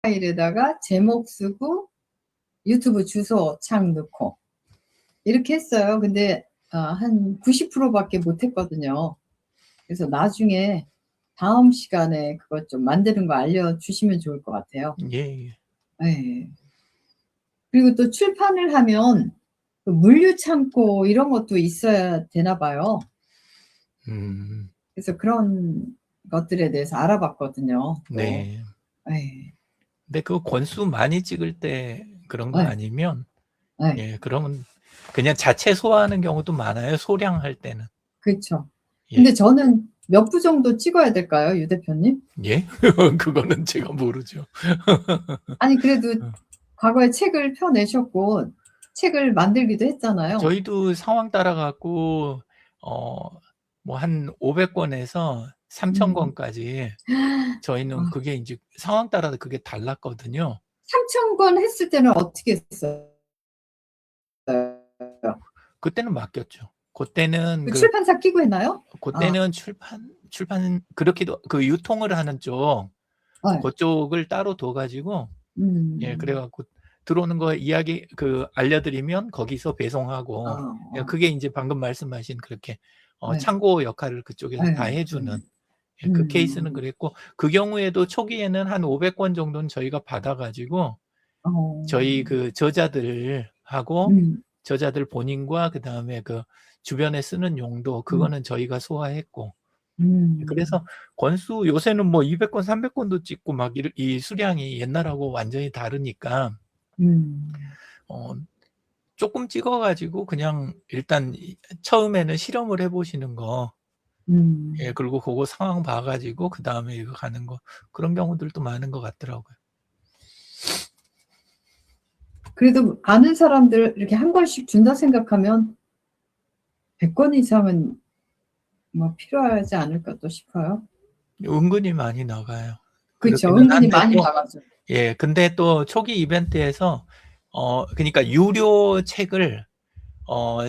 파일에다가 제목 쓰고 유튜브 주소 창 넣고 이렇게 했어요. 근데 한 90%밖에 못했거든요. 그래서 나중에 다음 시간에 그것 좀 만드는 거 알려주시면 좋을 것 같아요. 예. 네. 그리고 또 출판을 하면 물류 창고 이런 것도 있어야 되나 봐요. 그래서 그런 것들에 대해서 알아봤거든요. 또. 네. 네. 근데 그 권수 많이 찍을 때 그런 거 네. 아니면 네. 예, 그러면 그냥 자체 소화하는 경우도 많아요. 소량할 때는. 그렇죠. 예. 근데 저는 몇 부 정도 찍어야 될까요, 유 대표님? 예? 그거는 제가 모르죠. 아니 그래도 과거에 책을 펴내셨고 책을 만들기도 했잖아요. 저희도 상황 따라 갖고 뭐 한 500권에서 3000권까지 저희는 그게 이제 상황 따라 그게 달랐거든요. 3000권 했을 때는 어떻게 했어요? 그때는 맡겼죠. 그때는 그 출판사 끼고 했나요? 그때는 출판 그렇게도 그 유통을 하는 쪽 네. 그쪽을 따로 둬 가지고 예, 그래 갖고 들어오는 거 이야기 알려드리면 거기서 배송하고 그게 이제 방금 말씀하신 그렇게 네. 창고 역할을 그쪽에서 네. 다 해주는 예, 그 케이스는 그랬고 그 경우에도 초기에는 한 500권 정도는 저희가 받아 가지고 저희 그 저자들하고 저자들 본인과 그다음에 그 주변에 쓰는 용도 그거는 저희가 소화했고 그래서 권수 요새는 뭐 200권, 300권도 찍고 막 이 수량이 옛날하고 완전히 다르니까 조금 찍어 가지고 그냥 일단 처음에는 실험을 해 보시는 거 예, 그리고 그거 상황 봐 가지고 그다음에 이거 가는 거 그런 경우들도 많은 것 같더라고요. 그래도 아는 사람들 이렇게 한 권씩 준다 생각하면 100권 이상은 뭐 필요하지 않을까 또 싶어요. 은근히 많이 나가요. 그렇죠. 그렇기는 은근히 한데 많이 또 나가죠. 예, 근데 또 초기 이벤트에서 그러니까 유료 책을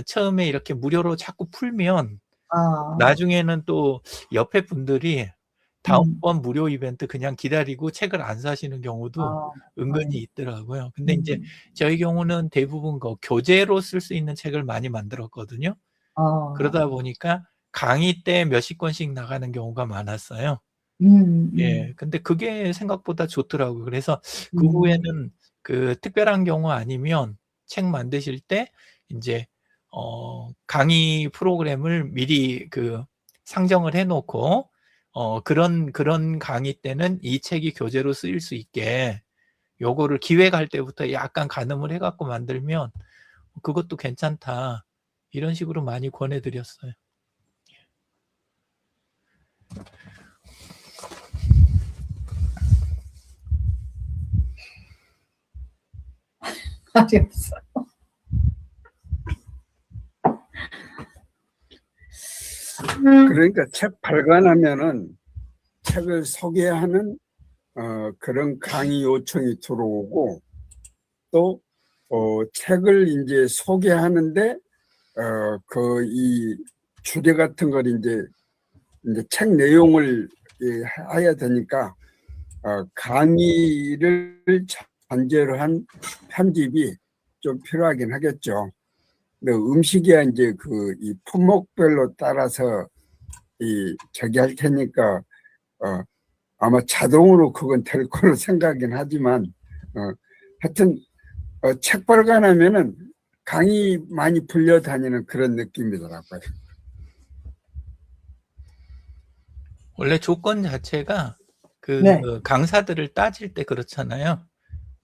처음에 이렇게 무료로 자꾸 풀면 나중에는 또 옆에 분들이 다음번 무료 이벤트 그냥 기다리고 책을 안 사시는 경우도 은근히 있더라고요. 근데 이제 저희 경우는 대부분 교재로 쓸 수 있는 책을 많이 만들었거든요. 그러다 보니까 강의 때 몇십 권씩 나가는 경우가 많았어요. 예, 근데 그게 생각보다 좋더라고요. 그래서 그 후에는 그 특별한 경우 아니면 책 만드실 때 인제 강의 프로그램을 미리 상정을 해 놓고 그런 강의 때는 이 책이 교재로 쓰일 수 있게 요거를 기획할 때부터 약간 가늠을 해 갖고 만들면 그것도 괜찮다. 이런 식으로 많이 권해 드렸어요. 말이 없어요. 그러니까 책 발간하면은 책을 소개하는 그런 강의 요청이 들어오고 또 책을 이제 소개하는데 이 주제 같은 걸 이제 책 내용을 해야 되니까 강의를 전제로 한 편집이 좀 필요하긴 하겠죠. 근데 음식이야 이제 이 품목별로 따라서 저기 할 테니까 아마 자동으로 그건 될 거로 생각하긴 하지만 하여튼 책 발간하면은 강의 많이 불려다니는 그런 느낌이더라고요. 원래 조건 자체가 네. 강사들을 따질 때 그렇잖아요.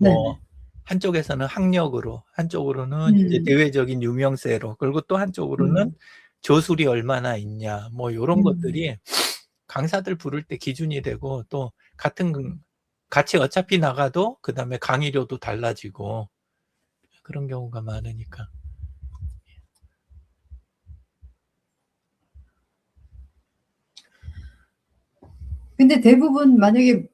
뭐 한쪽에서는 학력으로, 한쪽으로는 이제 대외적인 유명세로, 그리고 또 한쪽으로는 조술이 얼마나 있냐, 뭐 요런 것들이 강사들 부를 때 기준이 되고 또 같이 어차피 나가도 그다음에 강의료도 달라지고 그런 경우가 많으니까. 근데 대부분 만약에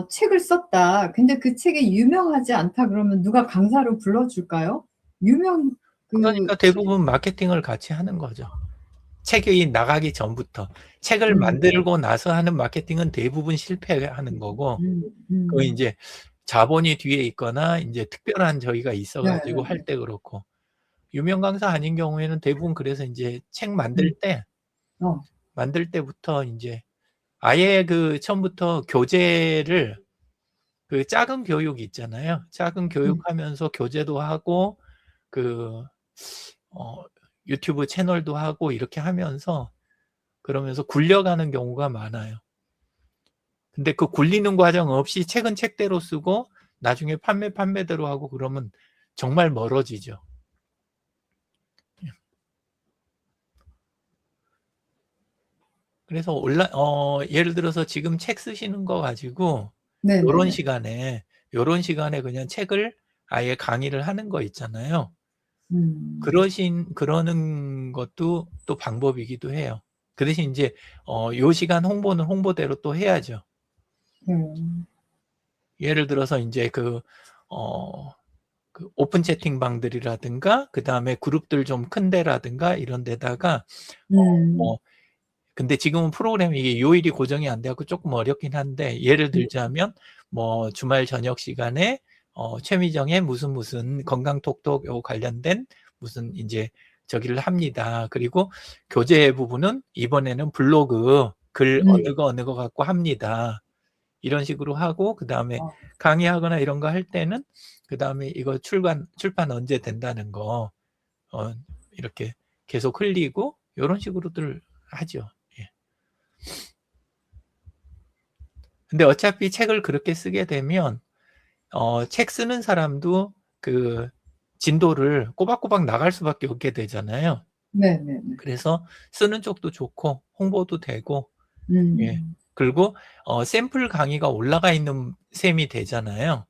책을 썼다. 근데 그 책이 유명하지 않다 그러면 누가 강사로 불러줄까요? 그러니까 대부분 마케팅을 같이 하는 거죠. 책이 나가기 전부터. 책을 만들고 나서 하는 마케팅은 대부분 실패하는 거고 그 이제 자본이 뒤에 있거나 이제 특별한 저희가 있어 가지고 네. 할 때 그렇고 유명 강사 아닌 경우에는 대부분 그래서 이제 책 만들 때 어. 만들 때부터 이제 아예 그 처음부터 교재를 그 작은 교육 있잖아요. 작은 교육하면서 교재도 하고 그 유튜브 채널도 하고 이렇게 하면서 그러면서 굴려가는 경우가 많아요. 근데 그 굴리는 과정 없이 책은 책대로 쓰고 나중에 판매대로 하고 그러면 정말 멀어지죠. 그래서 예를 들어서 지금 책 쓰시는 거 가지고 요런 시간에 그냥 책을 아예 강의를 하는 거 있잖아요. 그러는 것도 또 방법이기도 해요. 그 대신 이제 요 시간 홍보는 홍보대로 또 해야죠. 예를 들어서 이제 그 오픈 채팅방들이라든가 그다음에 그룹들 좀 큰 데라든가 이런 데다가 근데 지금은 프로그램이 이게 요일이 고정이 안 돼 갖고 조금 어렵긴 한데 예를 들자면 뭐 주말 저녁 시간에 최미정의 무슨 건강톡톡 요 관련된 무슨 이제 저기를 합니다. 그리고 교재 부분은 이번에는 블로그 글 어느 거 갖고 합니다. 이런 식으로 하고 그다음에 강의하거나 이런 거 할 때는 그다음에 이거 출판 언제 된다는 거 이렇게 계속 흘리고 요런 식으로들 하죠. 예. 근데 어차피 책을 그렇게 쓰게 되면 책 쓰는 사람도 그 진도를 꼬박꼬박 나갈 수밖에 없게 되잖아요. 그래서 쓰는 쪽도 좋고 홍보도 되고 예. 그리고 샘플 강의가 올라가 있는 셈이 되잖아요.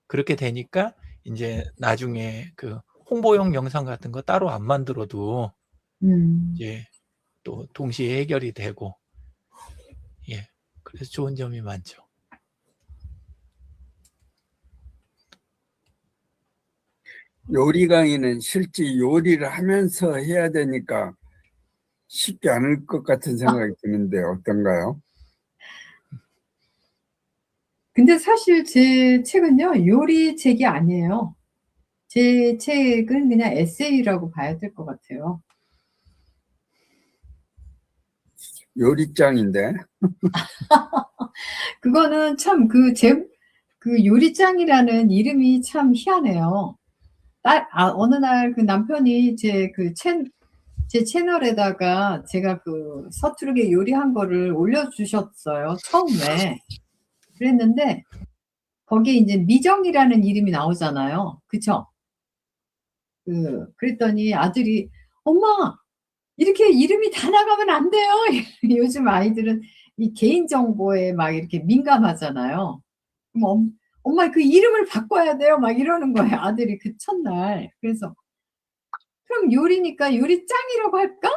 그렇게 되니까 이제 나중에 그 홍보용 영상 같은 거 따로 안 만들어도 이제 또 동시에 해결이 되고 예. 그래서 좋은 점이 많죠. 요리 강의는 실제 요리를 하면서 해야 되니까 쉽지 않을 것 같은 생각이 드는데 어떤가요? 근데 사실 제 책은요, 요리 책이 아니에요. 제 책은 그냥 에세이라고 봐야 될 것 같아요. 요리장인데. 그거는 참 그 요리장이라는 이름이 참 희한해요. 어느 날 그 남편이 제 채널에다가 제가 그 서투르게 요리한 거를 올려주셨어요, 처음에. 그랬는데, 거기에 이제 미정이라는 이름이 나오잖아요. 그쵸? 그랬더니 아들이, 엄마, 이렇게 이름이 다 나가면 안 돼요. 요즘 아이들은 이 개인정보에 막 이렇게 민감하잖아요. 그럼 엄마 그 이름을 바꿔야 돼요. 막 이러는 거예요. 아들이 그 첫날. 그래서 그럼 요리니까 요리짱이라고 할까?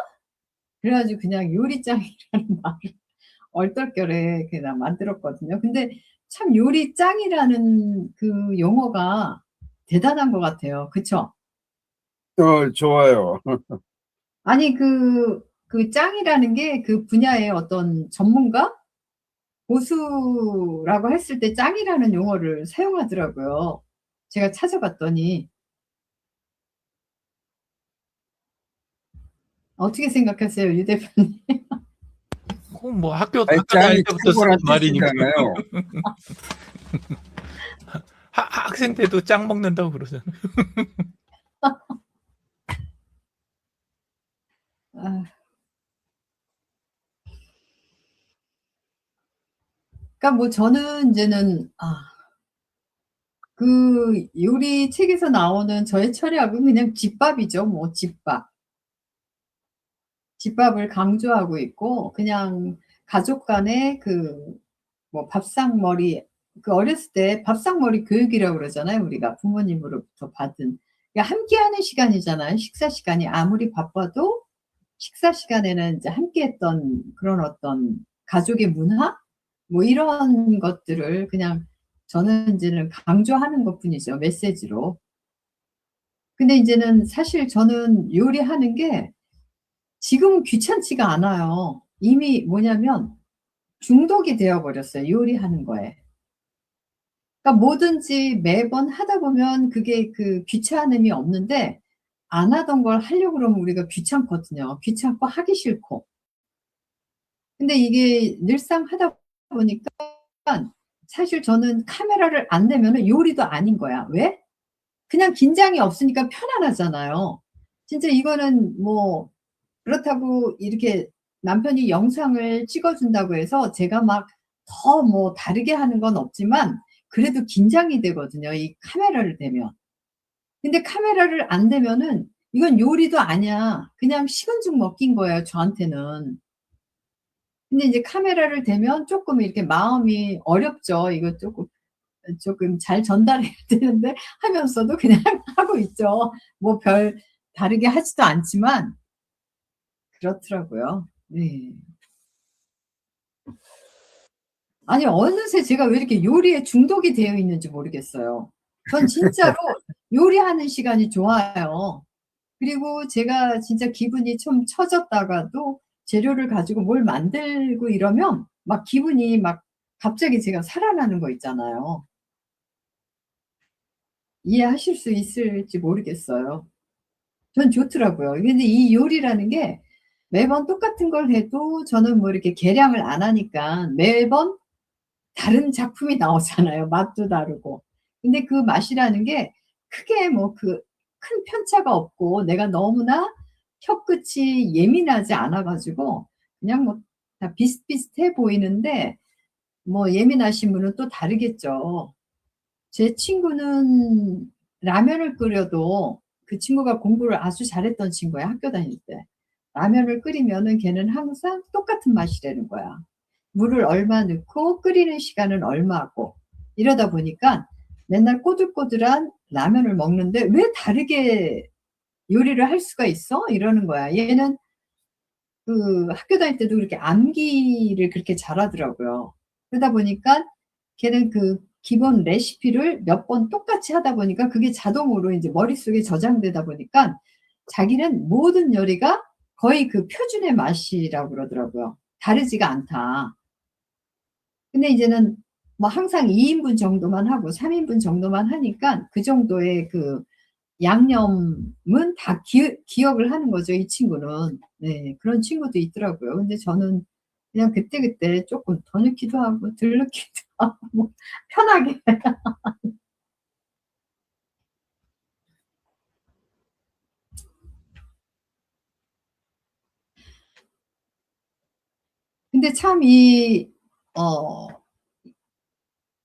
그래가지고 그냥 요리짱이라는 말을 얼떨결에 그냥 만들었거든요. 근데 참 요리짱이라는 그 용어가 대단한 것 같아요. 그쵸? 좋아요. 아니, 그 짱이라는 게 그 분야의 어떤 전문가? 고수라고 했을 때 짱이라는 용어를 사용하더라고요. 제가 찾아봤더니. 어떻게 생각하세요, 유 대표님? 뭐 학교 짱이 다닐 때부터 쓰는 최고란 말이니까. 뜻이잖아요. 학생 때도 짱 먹는다고 그러잖아요. 그러니까 뭐 저는 이제는 그 요리 책에서 나오는 저의 철학은 그냥 집밥이죠. 뭐 집밥. 집밥을 강조하고 있고 그냥 가족 간의 뭐 밥상머리 어렸을 때 밥상머리 교육이라고 그러잖아요. 우리가 부모님으로부터 받은. 그러니까 함께하는 시간이잖아요. 식사 시간이 아무리 바빠도 식사 시간에는 이제 함께했던 그런 어떤 가족의 문화 뭐 이런 것들을 그냥 저는 이제는 강조하는 것뿐이죠. 메시지로. 근데 이제는 사실 저는 요리하는 게 지금은 귀찮지가 않아요. 이미 뭐냐면 중독이 되어 버렸어요. 요리하는 거에. 그러니까 뭐든지 매번 하다 보면 그게 그 귀찮음이 없는데 안 하던 걸 하려고 그러면 우리가 귀찮거든요. 귀찮고 하기 싫고. 근데 이게 늘상 하다 보니까 사실 저는 카메라를 안 내면은 요리도 아닌 거야. 왜? 그냥 긴장이 없으니까 편안하잖아요. 진짜 이거는 뭐 그렇다고 이렇게 남편이 영상을 찍어준다고 해서 제가 막 더 뭐 다르게 하는 건 없지만 그래도 긴장이 되거든요, 이 카메라를 대면. 근데 카메라를 안 대면은 이건 요리도 아니야. 그냥 식은 죽 먹기인 거예요, 저한테는. 근데 이제 카메라를 대면 조금 이렇게 마음이 어렵죠. 이거 조금 잘 전달해야 되는데 하면서도 그냥 하고 있죠. 뭐 별 다르게 하지도 않지만 그렇더라고요. 네. 아니 어느새 제가 왜 이렇게 요리에 중독이 되어 있는지 모르겠어요. 전 진짜로 요리하는 시간이 좋아요. 그리고 제가 진짜 기분이 좀 처졌다가도 재료를 가지고 뭘 만들고 이러면 막 기분이 막 갑자기 제가 살아나는 거 있잖아요. 이해하실 수 있을지 모르겠어요. 전 좋더라고요. 근데 이 요리라는 게 매번 똑같은 걸 해도 저는 뭐 이렇게 계량을 안 하니까 매번 다른 작품이 나오잖아요. 맛도 다르고. 근데 그 맛이라는 게 크게 뭐 그 큰 편차가 없고 내가 너무나 혀끝이 예민하지 않아 가지고 그냥 뭐 다 비슷비슷해 보이는데 뭐 예민하신 분은 또 다르겠죠. 제 친구는 라면을 끓여도 그 친구가 공부를 아주 잘했던 친구야, 학교 다닐 때. 라면을 끓이면은 걔는 항상 똑같은 맛이라는 거야. 물을 얼마 넣고 끓이는 시간은 얼마고 이러다 보니까 맨날 꼬들꼬들한 라면을 먹는데 "왜 다르게 요리를 할 수가 있어?" 이러는 거야. 얘는 그 학교 다닐 때도 그렇게 암기를 그렇게 잘하더라고요. 그러다 보니까 걔는 그 기본 레시피를 몇 번 똑같이 하다 보니까 그게 자동으로 인제 머릿속에 저장되다 보니까 자기는 모든 요리가 거의 그 표준의 맛이라고 그러더라고요. 다르지가 않다. 근데 이제는 뭐 항상 2 인분 정도만 하고 3 인분 정도만 하니까 그 정도의 그 양념은 다 기억을 하는 거죠, 이 친구는. 네. 그런 친구도 있더라고요. 근데 저는 그냥 그때그때 쪼끔 더 넣기도 하고 덜 넣기도 하고 뭐 편하게. 근데 참 어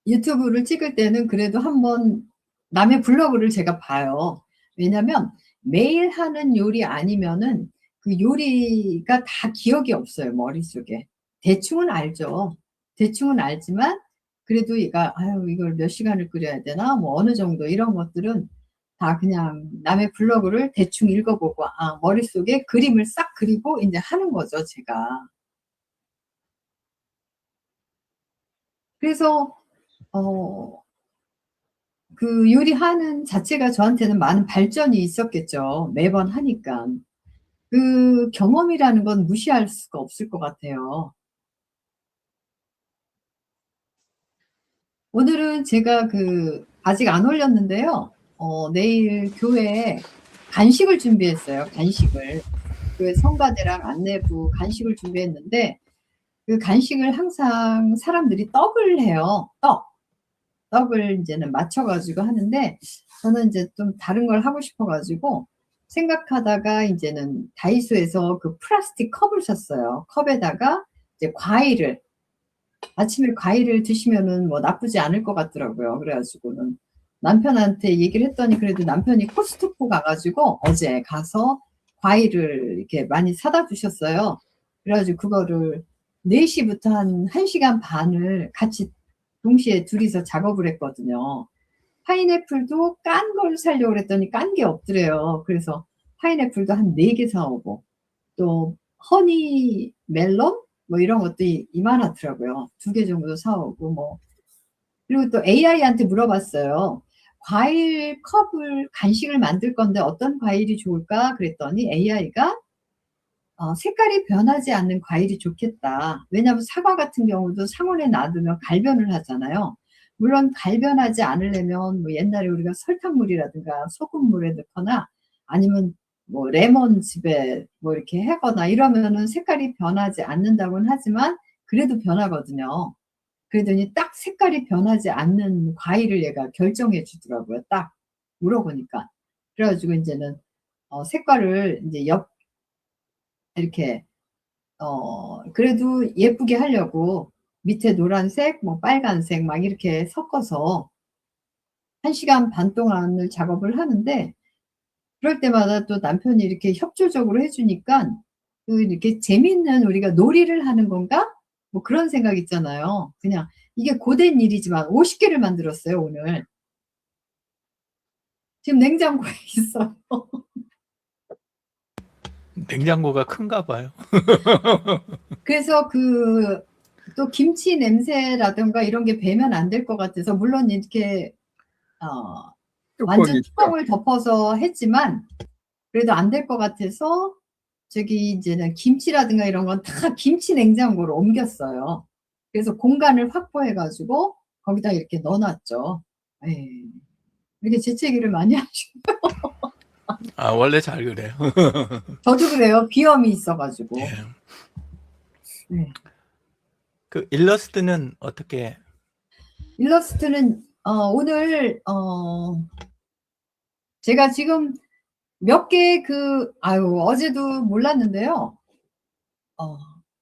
유튜브를 찍을 때는 그래도 한번 남의 블로그를 제가 봐요. 왜냐면 매일 하는 요리 아니면은 그 요리가 다 기억이 없어요, 머릿속에. 대충은 알죠. 대충은 알지만 그래도 얘가 '아유 이걸 몇 시간을 끓여야 되나?' 뭐 어느 정도 이런 것들은 다 그냥 남의 블로그를 대충 읽어 보고 머릿속에 그림을 싹 그리고 인제 하는 거죠, 제가. 그래서 어 그 요리하는 자체가 저한테는 많은 발전이 있었겠죠. 매번 하니까. 그 경험이라는 건 무시할 수가 없을 것 같아요. 오늘은 제가 그 아직 안 올렸는데요. 내일 교회에 간식을 준비했어요, 간식을. 교회 성가대랑 안내부 간식을 준비했는데 그 간식을 항상 사람들이 떡을 해요, 떡. 떡을 인제는 맞춰 가지고 하는데 저는 인제 좀 다른 걸 하고 싶어 가지고 생각하다가 인제는 다이소에서 그 플라스틱 컵을 샀어요. 컵에다가 이제 과일을 아침에 과일을 드시면은 뭐 나쁘지 않을 것 같더라고요. 그래 가지고는 남편한테 얘기를 했더니 그래도 남편이 코스트코 가 가지고 어제 가서 과일을 이렇게 많이 사다 주셨어요. 그래 가지고 그거를 4 시부터 한 1 시간 반을 같이 동시에 둘이서 작업을 했거든요. 파인애플도 깐 걸 사려고 그랬더니 깐 게 없더래요. 그래서 파인애플도 한 4개 사 오고 또 허니 멜론 뭐 이런 것도 이만하더라고요. 2개 정도 사 오고 뭐 그리고 또 AI한테 물어봤어요. "과일 컵을 간식을 만들 건데 어떤 과일이 좋을까?" 그랬더니 AI가 "색깔이 변하지 않는 과일이 좋겠다." 왜냐하면 사과 같은 경우도 상온에 놔두면 갈변을 하잖아요. 물론 갈변하지 않으려면 뭐 옛날에 우리가 설탕물이라든가 소금물에 넣거나 아니면 뭐 레몬즙에 뭐 이렇게 하거나 이러면은 색깔이 변하지 않는다고는 하지만 그래도 변하거든요. 그러더니 딱 색깔이 변하지 않는 과일을 얘가 결정해 주더라고요. 딱 물어보니까. 그래가지고 이제는 색깔을 이제 이렇게 그래도 예쁘게 하려고 밑에 노란색, 뭐 빨간색 막 이렇게 섞어서 1시간 반 동안을 작업을 하는데 그럴 때마다 또 남편이 이렇게 협조적으로 해주니까 이렇게 재밌는 우리가 놀이를 하는 건가? 뭐 그런 생각 있잖아요. 그냥 이게 고된 일이지만 50개를 만들었어요, 오늘. 지금 냉장고에 있어요. 냉장고가 큰가 봐요. 그래서 또 김치 냄새라든가 이런 게 배면 안 될 것 같아서 물론 이렇게 완전 뚜껑을 덮어서 했지만 그래도 안 될 것 같아서 저기 이제는 김치라든가 이런 건 다 김치 냉장고로 옮겼어요. 그래서 공간을 확보해 가지고 거기다 이렇게 넣어놨죠. 예. 이렇게 재채기를 많이 하시고. 아, 원래 잘 그래요. 저도 그래요. 비염이 있어 가지고. 예. 네. 그 일러스트는 어떻게? 일러스트는 오늘 제가 지금 몇 개 어제도 몰랐는데요.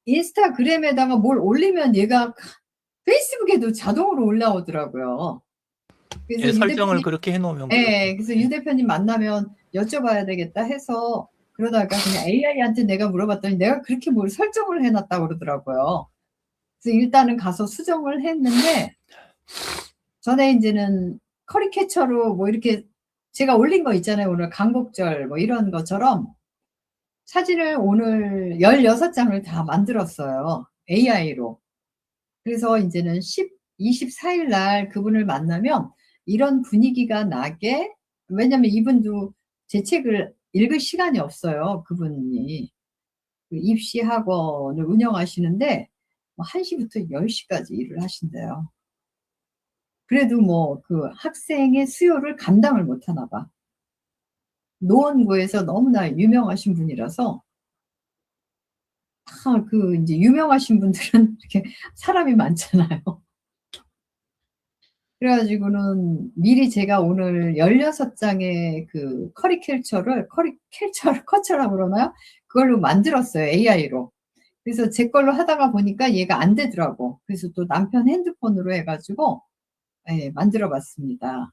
인스타그램에다가 뭘 올리면 얘가 페이스북에도 자동으로 올라오더라고요. 그래서 예, 설정을 그렇게 해놓으면. 예, 그래서 유 대표님 만나면 여쭤봐야 되겠다 해서 그러다가 그냥 AI한테 내가 물어봤더니 내가 그렇게 뭘 설정을 해놨다고 그러더라고요. 그래서 일단은 가서 수정을 했는데 전에 이제는 커리케처로 뭐 이렇게 제가 올린 거 있잖아요. 오늘 광복절 뭐 이런 것처럼 사진을 오늘 16장을 다 만들었어요. AI로. 그래서 이제는 24일 날 그분을 만나면 이런 분위기가 나게, 왜냐면 이분도 제 책을 읽을 시간이 없어요. 그분이 그 입시 학원을 운영하시는데 1시부터 10시까지 일을 하신대요. 그래도 뭐 그 학생의 수요를 감당을 못 하나 봐. 노원구에서 너무나 유명하신 분이라서 다 이제 유명하신 분들은 이렇게 사람이 많잖아요. 그래가지고는 미리 제가 오늘 16장의 그 커처라고 그러나요? 그걸로 만들었어요, AI로. 그래서 제 걸로 하다가 보니까 얘가 안 되더라고. 그래서 또 남편 핸드폰으로 해가지고, 예, 만들어 봤습니다.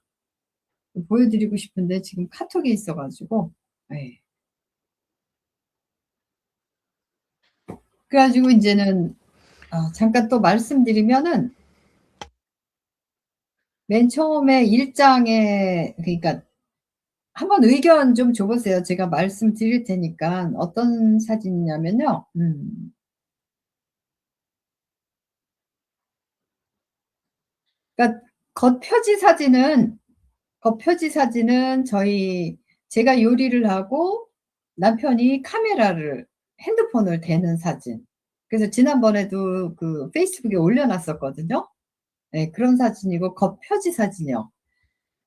보여드리고 싶은데 지금 카톡에 있어가지고, 예. 그래가지고 이제는, 잠깐 또 말씀드리면은, 맨 처음에 1장에, 그러니까 한번 의견 좀 줘보세요. 제가 말씀드릴 테니까. 어떤 사진이냐면요. 그러니까 겉표지 사진은 제가 요리를 하고 남편이 핸드폰을 대는 사진. 그래서 지난번에도 그 페이스북에 올려놨었거든요. 네, 그런 사진이고 겉표지 사진이요.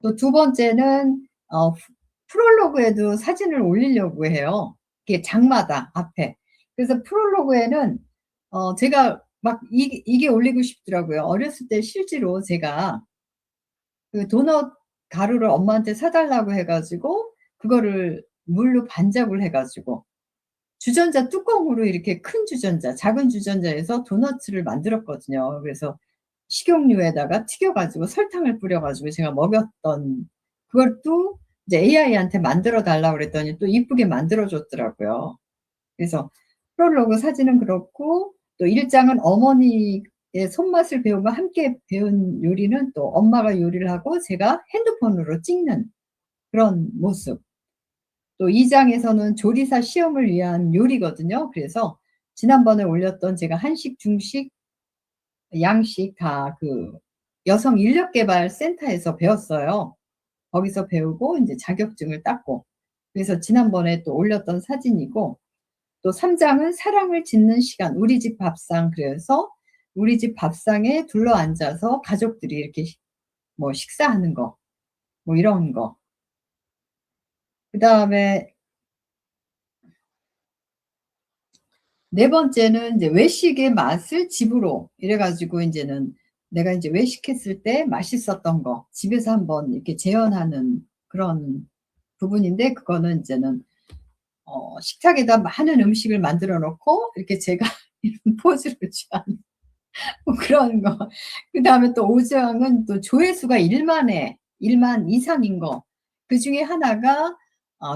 또 두 번째는 프롤로그에도 사진을 올리려고 해요. 이게 장마다 앞에. 그래서 프롤로그에는 제가 막 이게 올리고 싶더라고요. 어렸을 때 실제로 제가 그 도넛 가루를 엄마한테 사달라고 해가지고 그거를 물로 반작을 해가지고 주전자 뚜껑으로 이렇게 큰 주전자, 작은 주전자에서 도넛을 만들었거든요. 그래서 식용유에다가 튀겨가지고 설탕을 뿌려가지고 제가 먹였던 그걸 또 이제 AI한테 만들어 달라고 그랬더니 또 이쁘게 만들어 줬더라고요. 그래서 프롤로그 사진은 그렇고 또 1장은 어머니의 손맛을 배우고 함께 배운 요리는 또 엄마가 요리를 하고 제가 핸드폰으로 찍는 그런 모습. 또 2장에서는 조리사 시험을 위한 요리거든요. 그래서 지난번에 올렸던 제가 한식, 중식, 양식 다 그 여성 인력개발 센터에서 배웠어요. 거기서 배우고 이제 자격증을 땄고. 그래서 지난번에 또 올렸던 사진이고 또 3장은 사랑을 짓는 시간, 우리 집 밥상. 그래서 우리 집 밥상에 둘러앉아서 가족들이 이렇게 뭐 식사하는 거, 뭐 이런 거. 그다음에 네 번째는 이제 외식의 맛을 집으로 이래 가지고 인제는 내가 인제 외식했을 때 맛있었던 거 집에서 한번 이렇게 재현하는 그런 부분인데, 그거는 인제는 식탁에다 많은 음식을 만들어 놓고 이렇게 제가 이런 포즈를 취하는 뭐 그런 거. 그다음에 또 5 장은 또 조회수가 1만 이상인 거. 그중에 하나가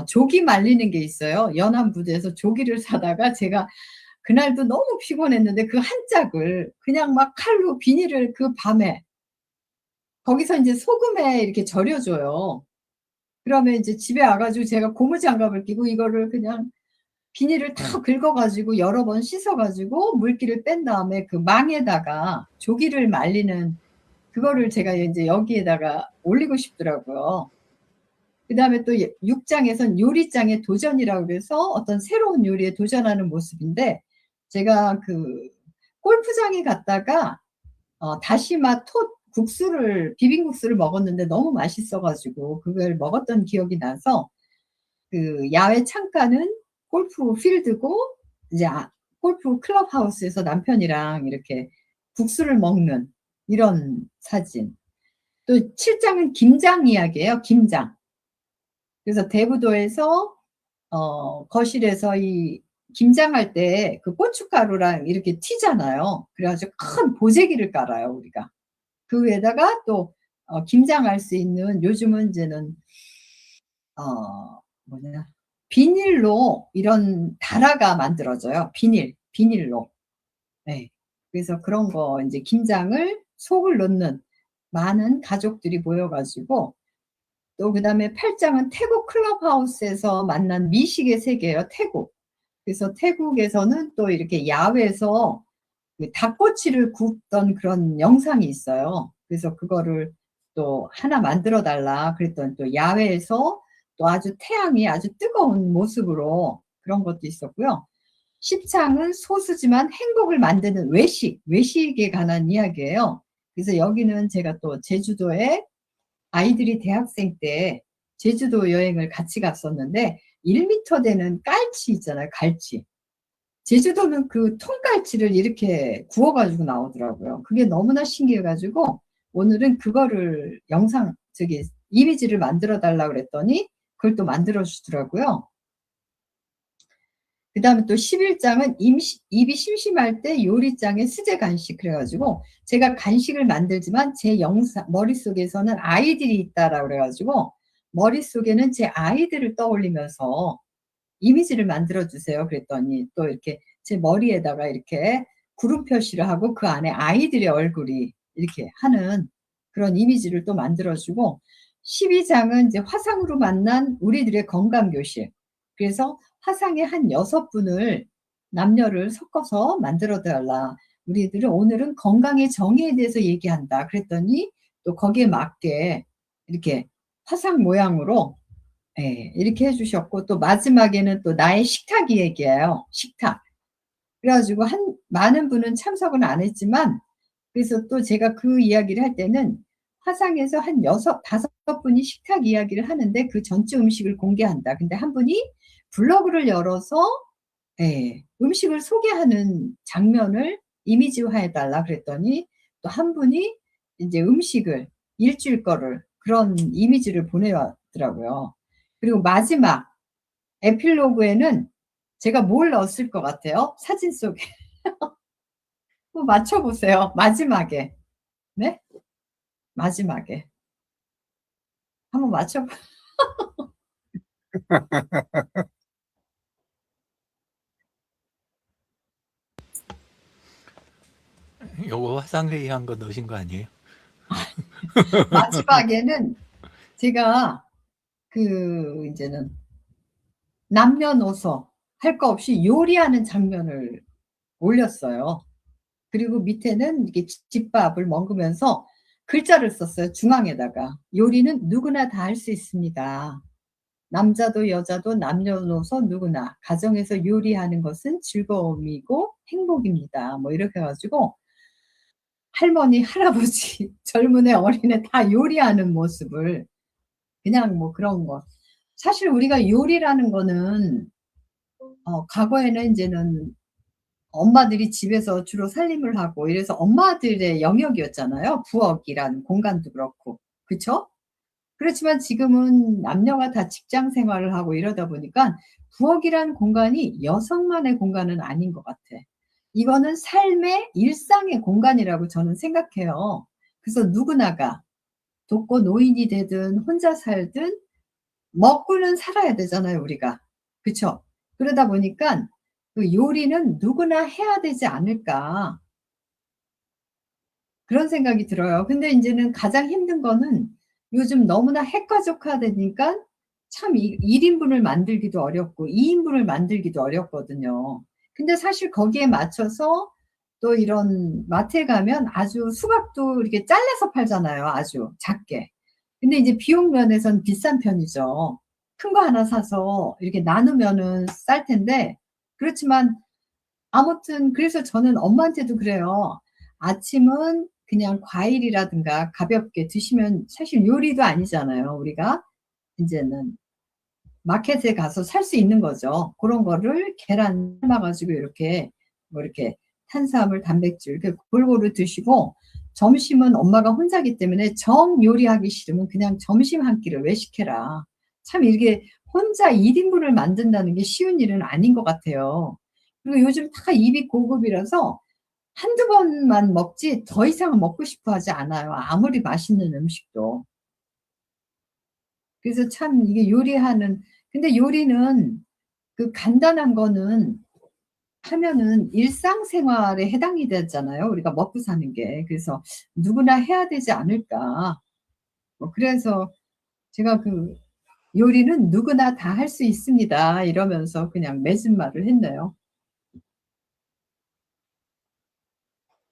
조기 말리는 게 있어요. 연안 부두에서 조기를 사다가 제가 그날도 너무 피곤했는데 그 한 짝을 그냥 막 칼로 비닐을 그 밤에 거기서 인제 소금에 이렇게 절여 줘요. 그러면 이제 집에 와 가지고 제가 고무장갑을 끼고 이거를 그냥 비닐을 다 긁어 가지고 여러 번 씻어 가지고 물기를 뺀 다음에 그 망에다가 조기를 말리는 그거를 제가 인제 여기에다가 올리고 싶더라고요. 그다음에 또 6 장에선 요리장의 도전이라고 그래서 어떤 새로운 요리에 도전하는 모습인데, 제가 그 골프장에 갔다가 다시마 톳 국수를 비빔국수를 먹었는데 너무 맛있어 가지고 그걸 먹었던 기억이 나서, 그 야외 창가는 골프 필드고 이제 골프 클럽하우스에서 남편이랑 이렇게 국수를 먹는 이런 사진. 또 7 장은 김장 이야기예요, 김장. 그래서 대부도에서 거실에서 이 김장할 때 그 고춧가루랑 이렇게 튀잖아요. 그래 가지고 큰 보재기를 깔아요, 우리가. 그 위에다가 또 김장할 수 있는, 요즘은 인제는 뭐냐, 비닐로 이런 다라가 만들어져요. 비닐로. 네. 그래서 그런 거 인제 김장을 속을 넣는 많은 가족들이 모여 가지고, 또 그다음에 8 장은 태국 클럽하우스에서 만난 미식의 세계예요, 태국. 그래서 태국에서는 또 이렇게 야외에서 그 닭꼬치를 굽던 그런 영상이 있어요. 그래서 그거를 또 "하나 만들어 달라." 그랬더니 또 야외에서 또 아주 태양이 아주 뜨거운 모습으로 그런 것도 있었고요. 10 장은 소수지만 행복을 만드는 외식에 관한 이야기예요. 그래서 여기는 제가 또 제주도에 아이들이 대학생 때 제주도 여행을 같이 갔었는데 1 미터 되는 깔치 있잖아요, 갈치. 제주도는 그 통갈치를 이렇게 구워 가지고 나오더라고요. 그게 너무나 신기해 가지고 오늘은 그거를 이미지를 만들어 달라 그랬더니 그걸 또 만들어 주더라고요. 그다음에 또 11 장은 입이 심심할 때 요리장의 수제 간식, 그래 가지고 제가 간식을 만들지만 제 머릿속에서는 아이들이 있다라고 그래 가지고 머릿속에는 제 아이들을 떠올리면서 이미지를 만들어 주세요 그랬더니, 또 이렇게 제 머리에다가 이렇게 구름 표시를 하고 그 안에 아이들의 얼굴이 이렇게 하는 그런 이미지를 또 만들어 주고, 12 장은 이제 화상으로 만난 우리들의 건강 교실. 그래서 화상에 한 6 분을 남녀를 섞어서 만들어 달라. 우리들은 오늘은 건강의 정의에 대해서 얘기한다. 그랬더니 또 거기에 맞게 이렇게 화상 모양으로 이렇게 해 주셨고, 또 마지막에는 또 나의 식탁 이야기예요, 식탁. 그래 가지고 많은 분은 참석은 안 했지만, 그래서 또 제가 그 이야기를 할 때는 화상에서 한 5 분이 식탁 이야기를 하는데 그 전체 음식을 공개한다. 근데 한 분이 블로그를 열어서 음식을 소개하는 장면을 이미지화해 달라 그랬더니 또 한 분이 인제 음식을 일주일 거를 그런 이미지를 보내 왔더라고요. 그리고 마지막 에필로그에는 제가 뭘 넣었을 것 같아요? 사진 속에. 한번 맞춰 보세요. 마지막에. 네? 마지막에. 한번 맞춰 봐. 요거 화상회의한 거 넣으신 거 아니에요? 마지막에는 제가 그 인제는 남녀노소 할 거 없이 요리하는 장면을 올렸어요. 그리고 밑에는 이렇게 집밥을 먹으면서 글자를 썼어요, 중앙에다가. "요리는 누구나 다 할 수 있습니다. 남자도 여자도 남녀노소 누구나 가정에서 요리하는 것은 즐거움이고 행복입니다." 뭐 이렇게 해 가지고 할머니, 할아버지, 젊은 애, 어린 애 다 요리하는 모습을 그냥 뭐 그런 거. 사실 우리가 요리라는 거는 과거에는 인제는 엄마들이 집에서 주로 살림을 하고 이래서 엄마들의 영역이었잖아요. 부엌이란 공간도 그렇고. 그쵸? 그렇지만 지금은 남녀가 다 직장 생활을 하고 이러다 보니까 부엌이란 공간이 여성만의 공간은 아닌 것 같아. 이거는 삶의 일상의 공간이라고 저는 생각해요. 그래서 누구나가 독거 노인이 되든 혼자 살든 먹고는 살아야 되잖아요, 우리가. 그쵸? 그러다 보니깐 그 '요리는 누구나 해야 되지 않을까.' 그런 생각이 들어요. 근데 인제는 가장 힘든 거는 요즘 너무나 핵가족화되니까 참 1 인분을 만들기도 어렵고 2 인분을 만들기도 어렵거든요. 근데 사실 거기에 맞춰서 또 이런 마트에 가면 아주 수박도 이렇게 잘라서 팔잖아요, 아주 작게. 근데 이제 비용 면에선 비싼 편이죠. 큰 거 하나 사서 이렇게 나누면은 쌀 텐데 그렇지만 아무튼 그래서 저는 엄마한테도 그래요. 아침은 그냥 과일이라든가 가볍게 드시면 사실 요리도 아니잖아요, 우리가. 인제는 마켓에 가서 살 수 있는 거죠. 고런 거를 계란 삶아 가지고 이렇게 뭐 이렇게 탄수화물, 단백질 이렇게 골고루 드시고 점심은 엄마가 혼자기 때문에 정 요리하기 싫으면 그냥 점심 한 끼를 외식해라. 참 이게 혼자 1 인분을 만든다는 게 쉬운 일은 아닌 것 같아요. 그리고 요즘 다 입이 고급이라서 한두 번만 먹지 더 이상은 먹고 싶어 하지 않아요, 아무리 맛있는 음식도. 그래서 참 이게 요리하는 근데 요리는 그 간단한 거는 하면은 일상생활에 해당이 되잖아요, 우리가 먹고 사는 게. 그래서 '누구나 해야 되지 않을까.' 뭐 그래서 제가 그 "요리는 누구나 다 할 수 있습니다." 이러면서 그냥 맺은 말을 했네요.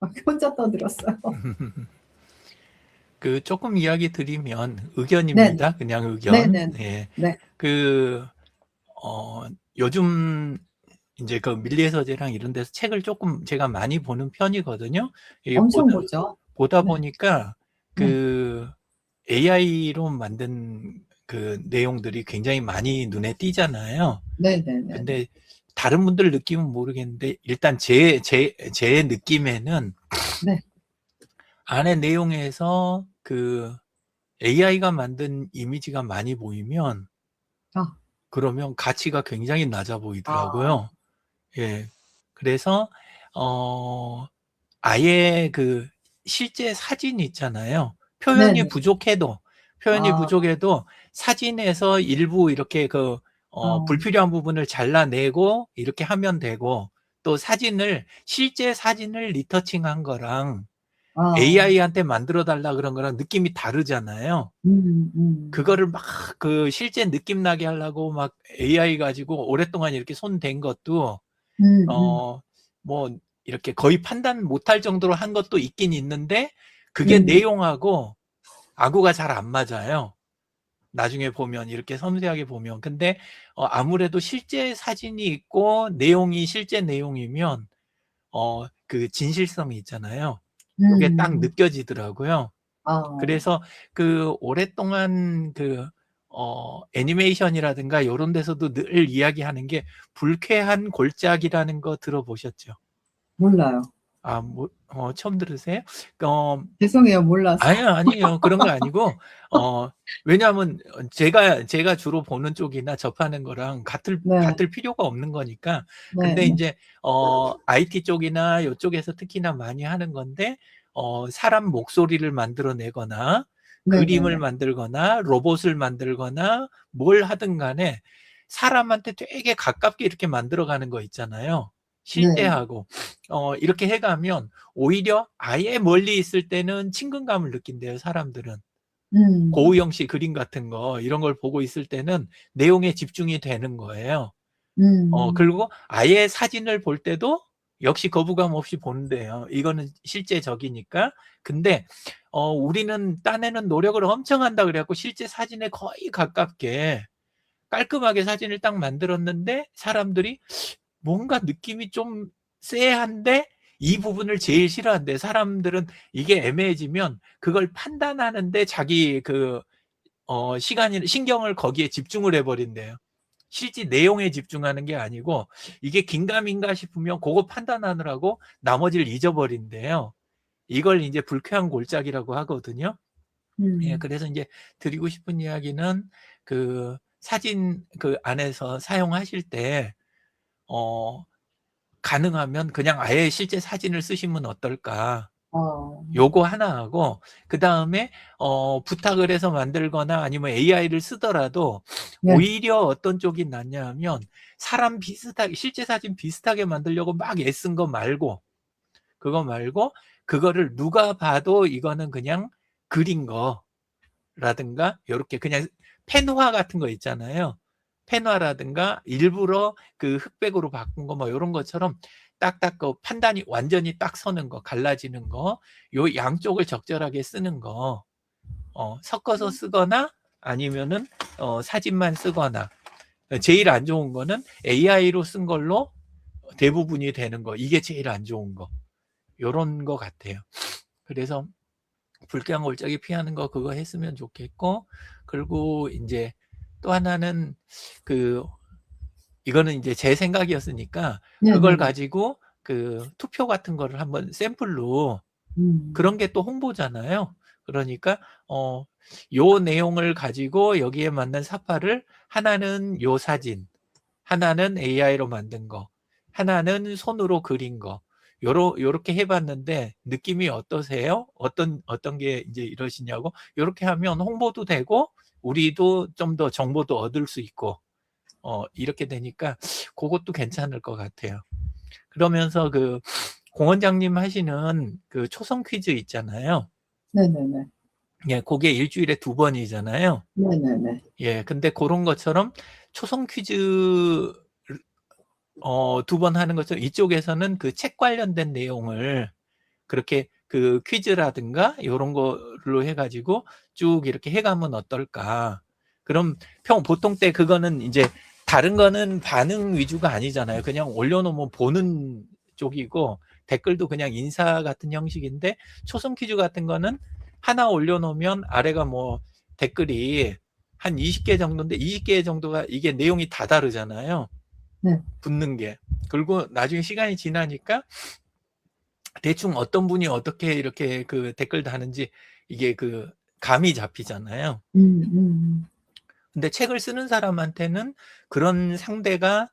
막 혼자 떠들었어요. 그 쪼끔 이야기 드리면 네네. 의견입니다. 그냥 의견. 네네. 예. 네. 그 요즘 인제 그 밀리의 서재랑 이런 데서 책을 쪼끔 제가 많이 보는 편이거든요. 이게 엄청 보죠. 보다 네. 보니까 네. 그 AI로 만든 그 내용들이 굉장히 많이 눈에 띄잖아요. 네네네네. 근데 다른 분들 느낌은 모르겠는데 일단 제 느낌에는 네. 안에 내용에서 그 AI가 만든 이미지가 많이 보이면 아. 그러면 가치가 굉장히 낮아 아. 보이더라고요. 예. 그래서 어 아예 그 실제 사진이 있잖아요. 네네. 표현이 아. 부족해도 사진에서 일부 이렇게 그 어. 불필요한 부분을 잘라내고 이렇게 하면 되고 또 실제 사진을 리터칭한 거랑 아. AI한테 만들어 달라 그런 거랑 느낌이 다르잖아요. 음. 그거를 막 그 실제 느낌 나게 하려고 막 AI 가지고 오랫동안 이렇게 손 댄 것도 음음. 어 뭐 이렇게 거의 판단 못할 정도로 한 것도 있긴 있는데 그게 음. 내용하고 아구가 잘 안 맞아요. 나중에 보면 이렇게 섬세하게 보면. 근데 아무래도 실제 사진이 있고 내용이 실제 내용이면 그 진실성이 있잖아요. 그게 딱 음. 느껴지더라고요. 아. 그래서 그 오랫동안 그 애니메이션이라든가 요런 데서도 늘 이야기하는 게 불쾌한 골짜기라는 거 들어보셨죠? 몰라요. 아 뭐 처음 들으세요? 어 죄송해요. 몰라서. 아니요, 아니에요. 그런 거 아니고 왜냐하면 제가 주로 보는 쪽이나 접하는 거랑 네. 같을 필요가 없는 거니까. 근데 네네. 인제 IT 쪽이나 요쪽에서 특히나 많이 하는 건데 사람 목소리를 만들어 내거나 그림을 네네네. 만들거나 로봇을 만들거나 뭘 하든 간에 사람한테 되게 가깝게 이렇게 만들어 가는 거 있잖아요, 네. 실제하고. 이렇게 해 가면 오히려 아예 멀리 있을 때는 친근감을 느낀대요, 사람들은. 음. 고우영 씨 그림 같은 거 이런 걸 보고 있을 때는 내용에 집중이 되는 거예요. 음. 그리고 아예 사진을 볼 때도 역시 거부감 없이 본대요. 이거는 실제적이니까. 근데 우리는 딴에는 노력을 엄청 한다 그래 갖고 실제 사진에 거의 가깝게 깔끔하게 사진을 딱 만들었는데 사람들이 뭔가 느낌이 좀 쎄한데 이 부분을 제일 싫어한대. 사람들은 이게 애매해지면 그걸 판단하는데 자기 신경을 거기에 집중을 해버린대요. 실제 내용에 집중하는 게 아니고 이게 긴가민가 싶으면 그거 판단하느라고 나머지를 잊어버린대요. 이걸 이제 불쾌한 골짜기라고 하거든요. 예, 그래서 이제 드리고 싶은 이야기는 그 사진 그 안에서 사용하실 때 가능하면 그냥 아예 실제 사진을 쓰시면 어떨까. 요거 하나 하고 그다음에 부탁을 해서 만들거나 아니면 AI를 쓰더라도 네. 오히려 어떤 쪽이 낫냐 하면 사람 비슷하게 실제 사진 비슷하게 만들려고 막 애쓴 거 말고 그거 말고 그거를 누가 봐도 이거는 그냥 그린 거라든가 요렇게 그냥 펜화 같은 거 있잖아요. 펜화라든가 일부러 그 흑백으로 바꾼 거 뭐 요런 것처럼 딱딱 그 판단이 완전히 딱 서는 거, 갈라지는 거, 요 양쪽을 적절하게 쓰는 거, 섞어서 쓰거나 아니면은 사진만 쓰거나. 제일 안 좋은 거는 AI로 쓴 걸로 대부분이 되는 거. 이게 제일 안 좋은 거. 요런 거 같아요. 그래서 불쾌한 골짜기 피하는 거 그거 했으면 좋겠고, 그리고 이제 또 하나는 이거는 이제 제 생각이었으니까 그걸 가지고 그 투표 같은 거를 한번 샘플로 그런 게 또 홍보잖아요. 그러니까 요 내용을 가지고 여기에 맞는 사파를 하나는 요 사진, 하나는 AI로 만든 거, 하나는 손으로 그린 거. 요렇게 해봤는데 느낌이 어떠세요? 어떤 게 이제 이러시냐고. 요렇게 하면 홍보도 되고 우리도 좀 더 정보도 얻을 수 있고 이렇게 되니까 그것도 괜찮을 것 같아요. 그러면서 그 공원장님 하시는 그 초성 퀴즈 있잖아요. 네네네. 예, 그게 일주일에 2번이잖아요. 네네네. 예, 근데 그런 것처럼 초성 퀴즈 2번 하는 것처럼 이쪽에서는 그 책 관련된 내용을 그렇게 그 퀴즈라든가 이런 걸로 해가지고 쭉 이렇게 해가면 어떨까. 그럼 보통 때 그거는 이제 다른 거는 반응 위주가 아니잖아요. 그냥 올려놓으면 보는 쪽이고 댓글도 그냥 인사 같은 형식인데 초성 퀴즈 같은 거는 하나 올려놓으면 아래가 뭐 댓글이 한 20개 정도인데 20개 정도가 이게 내용이 다 다르잖아요. 네. 붙는 게. 그리고 나중에 시간이 지나니까 대충 어떤 분이 어떻게 이렇게 그 댓글 다는지 이게 그 감이 잡히잖아요. 근데 책을 쓰는 사람한테는 그런 상대가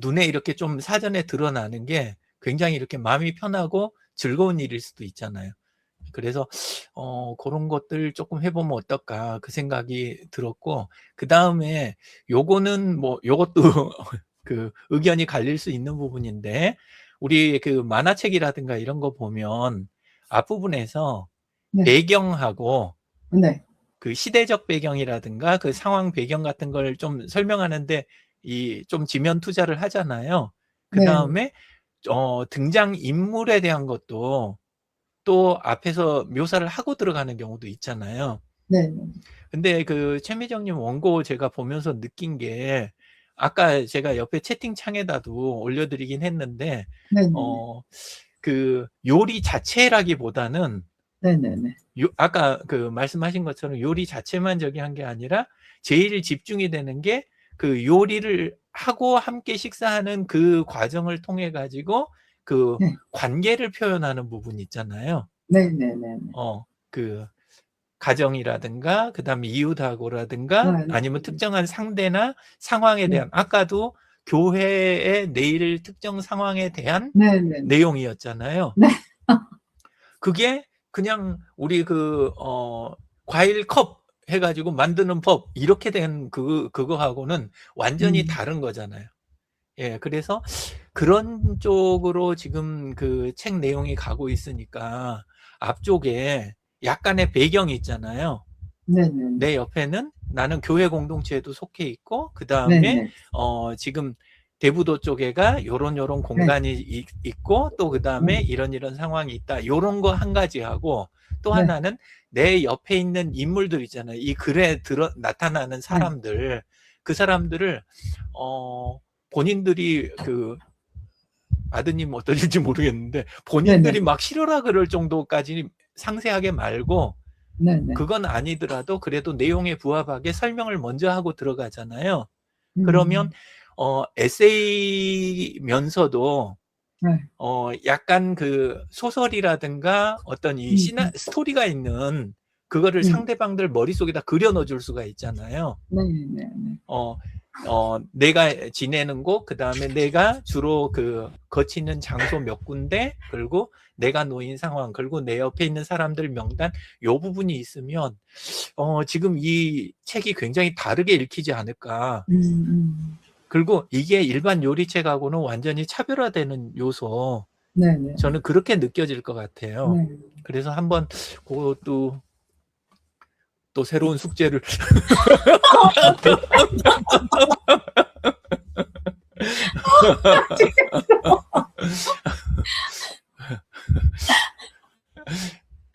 눈에 이렇게 좀 사전에 드러나는 게 굉장히 이렇게 마음이 편하고 즐거운 일일 수도 있잖아요. 그래서 그런 것들 조금 해보면 어떨까 그 생각이 들었고, 그 다음에 요거는 뭐 요것도 그 의견이 갈릴 수 있는 부분인데, 우리 그 만화책이라든가 이런 거 보면 앞부분에서 네. 배경하고 네. 그 시대적 배경이라든가 그 상황 배경 같은 걸 좀 설명하는데 이 좀 지면 투자를 하잖아요. 그 네. 다음에 등장 인물에 대한 것도 또 앞에서 묘사를 하고 들어가는 경우도 있잖아요. 네. 근데 그 최미정님 원고 제가 보면서 느낀 게 아까 제가 옆에 채팅창에다도 올려드리긴 했는데 네네. 그 요리 자체라기보다는 네네네. 아까 그 말씀하신 것처럼 요리 자체만 저기 한 게 아니라 제일 집중이 되는 게 그 요리를 하고 함께 식사하는 그 과정을 통해 가지고 그 네. 관계를 표현하는 부분 있잖아요. 네네네. 그 가정이라든가 그다음에 이웃하고라든가 아니면 특정한 상대나 상황에 대한 아까도 교회의 내일 특정 상황에 대한 내용이었잖아요. 네. 그게 그냥 우리 과일 컵 해가지고 만드는 법 이렇게 된 그거하고는 완전히 다른 거잖아요. 예, 그래서 그런 쪽으로 지금 그 책 내용이 가고 있으니까 앞쪽에 약간의 배경이 있잖아요. 네네. 내 옆에는 나는 교회 공동체에도 속해 있고 그 다음에 지금 대부도 쪽에가 요런 공간이 있고 또 그 다음에 이런 상황이 있다. 요런 거 한 가지 하고 또 하나는 내 옆에 있는 인물들 있잖아요. 이 글에 나타나는 사람들, 그 사람들을 본인들이 아드님 어떠실지 모르겠는데 본인들이 네네. 막 싫어라 그럴 정도까지 상세하게 말고 네네. 그건 아니더라도 그래도 내용에 부합하게 설명을 먼저 하고 들어가잖아요. 그러면 에세이면서도 네. 약간 그 소설이라든가 어떤 이 스토리가 있는 그거를 상대방들 머릿속에다 그려 넣어 줄 수가 있잖아요. 네네네. 내가 지내는 곳, 그다음에 내가 주로 그 거치는 장소 몇 군데, 그리고 내가 놓인 상황, 그리고 내 옆에 있는 사람들 명단, 요 부분이 있으면 지금 이 책이 굉장히 다르게 읽히지 않을까. 그리고 이게 일반 요리책하고는 완전히 차별화되는 요소. 네네. 저는 그렇게 느껴질 것 같아요. 네. 그래서 한번 그것도 또 새로운 숙제를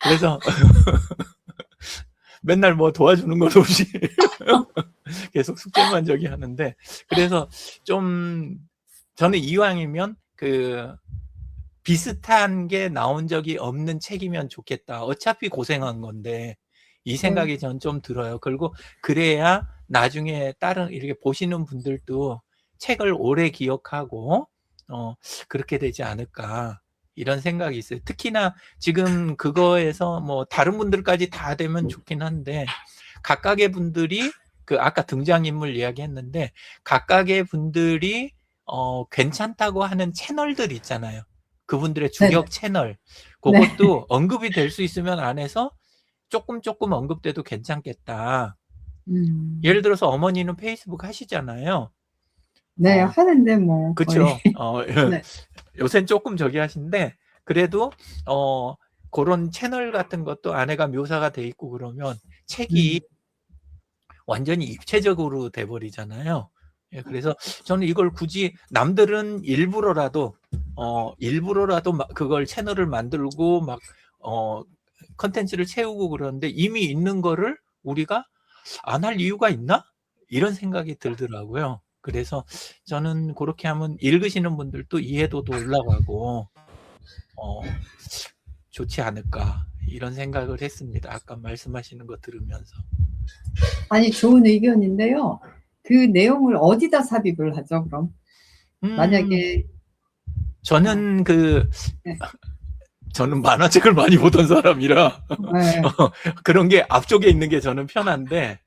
그래서 맨날 뭐 도와주는 것 없이 계속 숙제만 저기 하는데, 그래서 좀 저는 이왕이면 그 비슷한 게 나온 적이 없는 책이면 좋겠다. 어차피 고생한 건데 이 생각이 전 좀 들어요. 그리고 그래야 나중에 다른 이렇게 보시는 분들도 책을 오래 기억하고 그렇게 되지 않을까, 이런 생각이 있어요. 특히나 지금 그거에서 뭐 다른 분들까지 다 되면 좋긴 한데 각각의 분들이 그 아까 등장인물 이야기했는데 각각의 분들이 괜찮다고 하는 채널들 있잖아요. 그분들의 주력 네네. 채널, 네. 그것도 언급이 될 수 있으면 안에서 조금 언급돼도 괜찮겠다. 예를 들어서 어머니는 페이스북 하시잖아요. 네, 하는데 뭐 거의. 그쵸. 네. 요새는 조금 저기 하신데 그래도 그런 채널 같은 것도 안에가 묘사가 돼 있고 그러면 책이 완전히 입체적으로 돼버리잖아요. 예, 그래서 저는 이걸 굳이 남들은 일부러라도 그걸 채널을 만들고 막 컨텐츠를 채우고 그러는데 이미 있는 거를 우리가 안 할 이유가 있나? 이런 생각이 들더라고요. 그래서 저는 그렇게 하면 읽으시는 분들도 이해도도 올라가고 좋지 않을까, 이런 생각을 했습니다. 아까 말씀하시는 거 들으면서. 아니, 좋은 의견인데요. 그 내용을 어디다 삽입을 하죠, 그럼? 만약에 저는 네. 저는 만화책을 많이 보던 사람이라 네. 그런 게 앞쪽에 있는 게 저는 편한데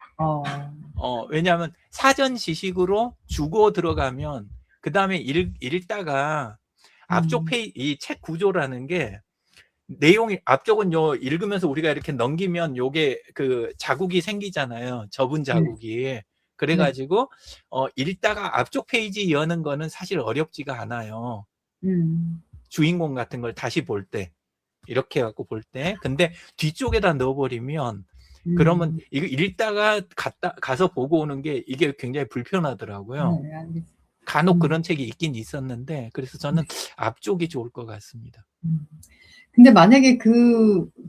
왜냐하면 사전 지식으로 주고 들어가면 그 다음에 읽다가 앞쪽 페이지, 이 책 구조라는 게 내용이 앞쪽은 읽으면서 우리가 이렇게 넘기면 요게 그 자국이 생기잖아요. 접은 자국이. 그래가지고 읽다가 앞쪽 페이지 여는 거는 사실 어렵지가 않아요. 주인공 같은 걸 다시 볼 때, 이렇게 해갖고 볼 때. 근데 뒤쪽에다 넣어버리면 그러면 이거 읽다가 가서 보고 오는 게 이게 굉장히 불편하더라고요. 네, 알겠습니다. 간혹 그런 책이 있긴 있었는데 그래서 저는 앞쪽이 좋을 것 같습니다. 근데 만약에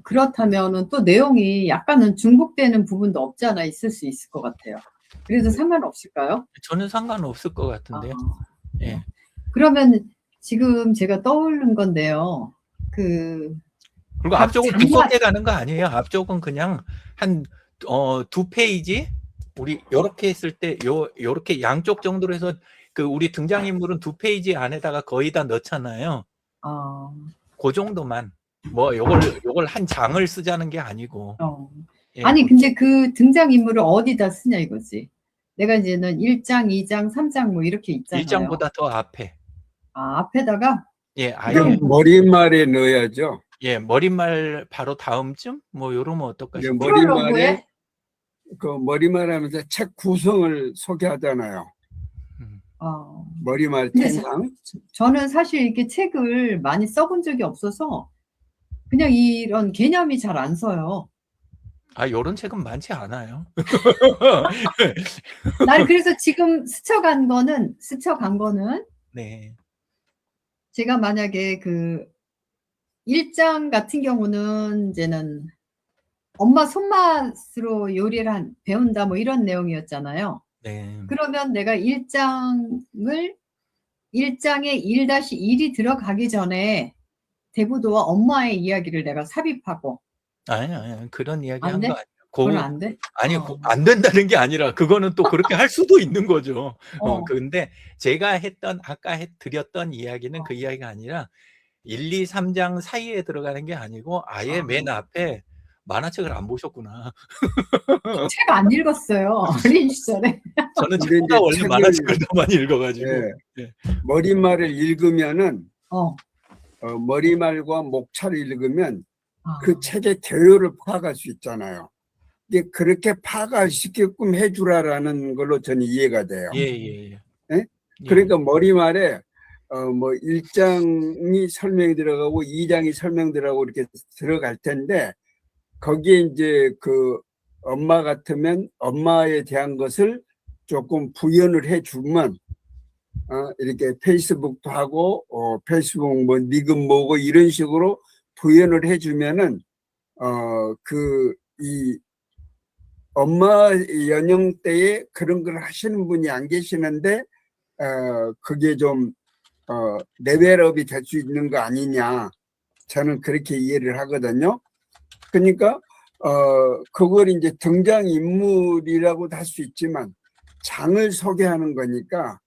그렇다면은 또 내용이 약간은 중복되는 부분도 없지 않아 있을 수 있을 것 같아요. 그래서 상관없을까요? 저는 상관없을 것 같은데요. 예. 그러면 지금 제가 떠오른 건데요. 그리고 앞쪽은 두껍게 가는 거 아니에요. 앞쪽은 그냥 한 2페이지, 우리 요렇게 했을 때 요렇게 양쪽 정도로 해서 그 우리 등장인물은 2페이지 안에다가 거의 다 넣잖아요. 그 정도만. 뭐 요걸 한 장을 쓰자는 게 아니고. 예, 아니 근데 그 등장인물을 어디다 쓰냐 이거지. 내가 이제는 1장, 2장, 3장 뭐 이렇게 있잖아요. 1장보다 더 앞에. 앞에다가? 예, 아예. 그럼 머릿말에 넣어야죠. 예, 머릿말 바로 다음쯤 뭐 요러면 어떨까 싶어요. 머릿말에 머릿말 하면서 책 구성을 소개하잖아요. 머릿말 탄상. 저는 사실 이렇게 책을 많이 써본 적이 없어서 그냥 이런 개념이 잘 안 서요. 요런 책은 많지 않아요. 난 그래서 지금 스쳐간 거는 네. 제가 만약에 1장 같은 경우는 이제는 엄마 손맛으로 요리를 배운다 뭐 이런 내용이었잖아요. 네. 그러면 내가 1장을 1장에 1-1이 들어가기 전에 대부도와 엄마의 이야기를 내가 삽입하고. 아니, 그런 이야기 안 한 거 돼? 아니에요. 그건 안 돼? 아니, 안 된다는 게 아니라 그거는 또 그렇게 할 수도 있는 거죠. 근데 제가 아까 드렸던 이야기는 그 이야기가 아니라 1, 2, 3장 사이에 들어가는 게 아니고 아예 맨 앞에 만화책을 안 보셨구나. 책 안 읽었어요. 어린 시절에. 저는 근데 책보다 이제 원래 만화책을 더 많이 읽어가지고. 예, 예. 머리말을 읽으면은 어. 머리말과 목차를 읽으면 아. 그 책의 개요를 파악할 수 있잖아요. 이게 그렇게 파악할 수 있게끔 해주라라는 걸로 저는 이해가 돼요. 예. 예? 그러니까 머리말에 뭐 1장이 설명이 들어가고 2장이 설명 들어가고 이렇게 들어갈 텐데 거기에 이제 그 엄마 같으면 엄마에 대한 것을 조금 부연을 해주면 이렇게 페이스북도 하고 페이스북 뭐 니금 뭐고 이런 식으로 부연을 해주면은 그 이 엄마 연령대에 그런 걸 하시는 분이 안 계시는데 그게 좀 레벨업이 될 수 있는 거 아니냐, 저는 그렇게 이해를 하거든요. 그러니까 그걸 이제 등장인물이라고도 할 수 있지만 장을 소개하는 거니까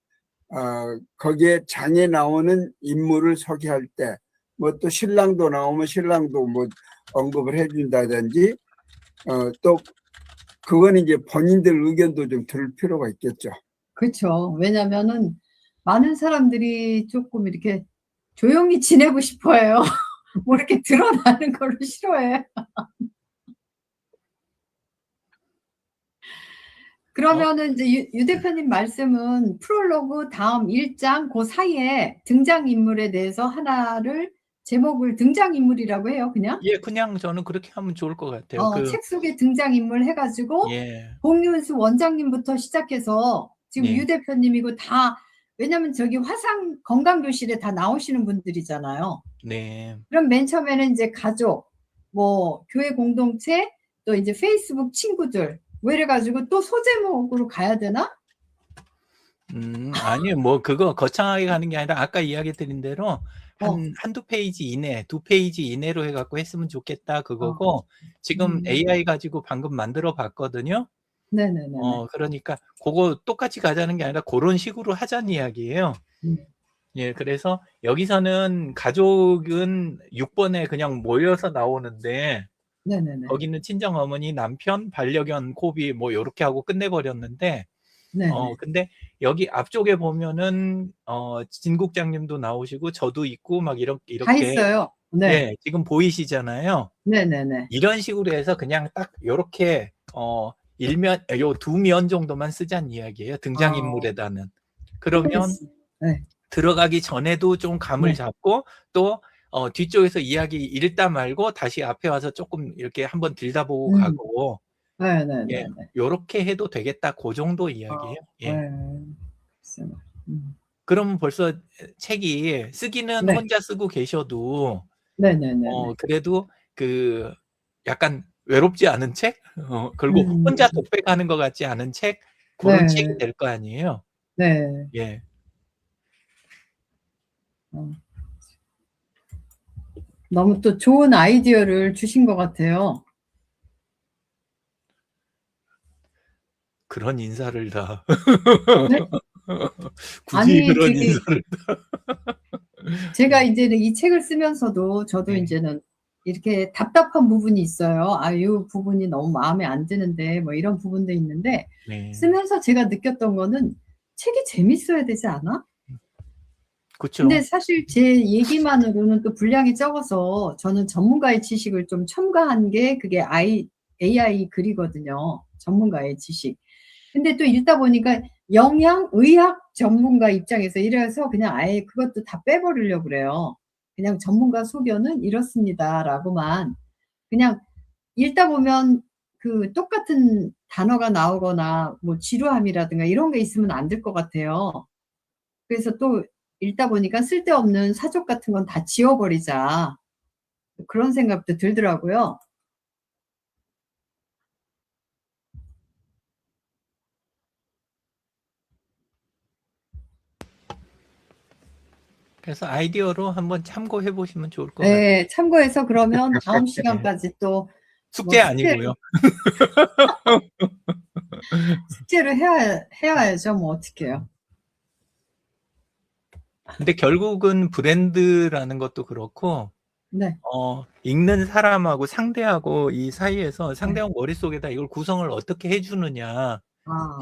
거기에 장에 나오는 인물을 소개할 때 뭐 또 신랑도 나오면 신랑도 뭐 언급을 해준다든지 또 그건 이제 본인들 의견도 좀 들을 필요가 있겠죠. 그렇죠. 왜냐면은 많은 사람들이 조금 이렇게 조용히 지내고 싶어해요. 뭐 이렇게 드러나는 거를 싫어해. 그러면은 이제 유 대표님 말씀은 프롤로그 다음 1장 그 사이에 등장인물에 대해서 하나를 제목을 등장인물이라고 해요, 그냥? 예, 그냥 저는 그렇게 하면 좋을 것 같아요. 책 속에 등장인물 해가지고 예. 공윤수 원장님부터 시작해서 지금 네. 유 대표님이고 다, 왜냐면 저기 화상 건강교실에 다 나오시는 분들이잖아요. 네. 그럼 맨 처음에는 이제 가족, 뭐 교회 공동체, 또 이제 페이스북 친구들 뭐 이래가지고 또 소제목으로 가야 되나? 아니요. 뭐 그거 거창하게 가는 게 아니라 아까 이야기 드린 대로 한두 페이지 이내, 2페이지 이내로 해 갖고 했으면 좋겠다 그거고, 지금 AI 가지고 방금 만들어 봤거든요. 네네네네. 그러니까 그거 똑같이 가자는 게 아니라 그런 식으로 하자는 이야기예요. 예, 그래서 여기서는 가족은 6번에 그냥 모여서 나오는데 네네네. 거기는 친정어머니, 남편, 반려견, 코비 뭐 요렇게 하고 끝내버렸는데, 네네. 근데 여기 앞쪽에 보면은 진 국장님도 나오시고 저도 있고 막 다 이렇게 있어요. 네. 예, 지금 보이시잖아요. 네네네. 이런 식으로 해서 그냥 딱 요렇게 일면 요 2면 정도만 쓰자는 이야기예요. 등장인물에다는. 그러면 네. 들어가기 전에도 좀 감을 네. 잡고 또 뒤쪽에서 이야기 읽다 말고 다시 앞에 와서 조금 이렇게 한번 들여다보고 가고, 네네네네. 예, 요렇게 해도 되겠다. 그 정도 이야기예요. 예. 네. 글쎄 말이야. 그러면 벌써 책이 쓰기는 네. 혼자 쓰고 계셔도 네네네네. 그래도 그 약간 외롭지 않은 책? 그리고 혼자 독백하는 것 같지 않은 책, 고런 책이 네. 될 거 아니에요. 네. 예. 너무 또 좋은 아이디어를 주신 것 같아요. 그런 인사를 다. 네? 굳이 아니 그런 저기 인사를. 제가 이제는 이 책을 쓰면서도 저도 네. 이제는 이렇게 답답한 부분이 있어요. 이 부분이 너무 마음에 안 드는데 뭐 이런 부분도 있는데, 네. 쓰면서 제가 느꼈던 거는 책이 재밌어야 되지 않아? 그쵸. 근데 사실 제 얘기만으로는 또 분량이 적어서 저는 전문가의 지식을 좀 첨가한 게 그게 AI 글이거든요. 전문가의 지식. 근데 또 읽다 보니까 영양의학 전문가 입장에서 이래서 그냥 아예 그것도 다 빼버리려고 그래요. 그냥 전문가 소견은 이렇습니다라고만. 그냥 읽다 보면 그 똑같은 단어가 나오거나 뭐 지루함이라든가 이런 게 있으면 안 될 것 같아요. 그래서 또 읽다 보니까 쓸데없는 사족 같은 건 다 지워버리자, 그런 생각도 들더라고요. 그래서 아이디어로 한번 참고해 보시면 좋을 것 같아요. 네, 참고해서 그러면 다음 시간까지 또 숙제 아니고요. 숙제를 해야죠. 뭐 어떡해요. 근데 결국은 브랜드라는 것도 그렇고 네. 읽는 사람하고 상대하고 이 사이에서 네. 상대방 머릿속에다 이걸 구성을 어떻게 해 주느냐.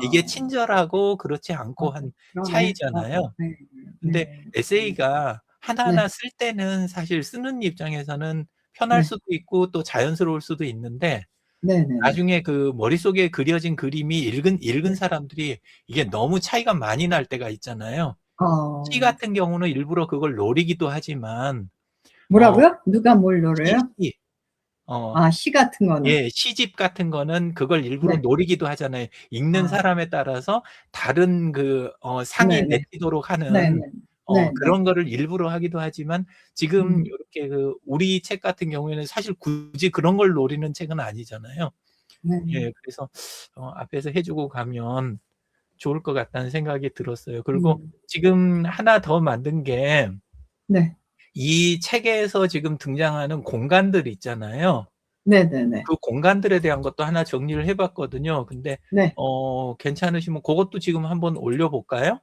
이게 아. 친절하고 그렇지 않고 한 그러네. 차이잖아요. 네. 근데 네. 에세이가 하나하나 네. 쓸 때는 사실 쓰는 입장에서는 편할 네. 수도 있고 또 자연스러울 수도 있는데 네네네. 나중에 그 머릿속에 그려진 그림이 읽은 네. 사람들이 이게 너무 차이가 많이 날 때가 있잖아요. 시 어. 같은 경우는 일부러 그걸 노리기도 하지만 어 뭐라고요? 누가 뭘 노려요? 시 어 아, 시 같은 거는. 예, 시집 같은 거는 그걸 일부러 네. 노리기도 하잖아요. 읽는 아. 사람에 따라서 다른 그 상이 네네. 맺히도록 하는 네네. 네네. 그런 거를 일부러 하기도 하지만 지금 음. 요렇게 그 우리 책 같은 경우에는 사실 굳이 그런 걸 노리는 책은 아니잖아요. 네. 예, 그래서 앞에서 해 주고 가면 좋을 것 같다는 생각이 들었어요. 그리고 음. 지금 하나 더 만든 게 네. 이 책에서 지금 등장하는 공간들 있잖아요. 네네네. 그 공간들에 대한 것도 하나 정리를 해 봤거든요. 근데 네. 괜찮으시면 고것도 지금 한번 올려 볼까요?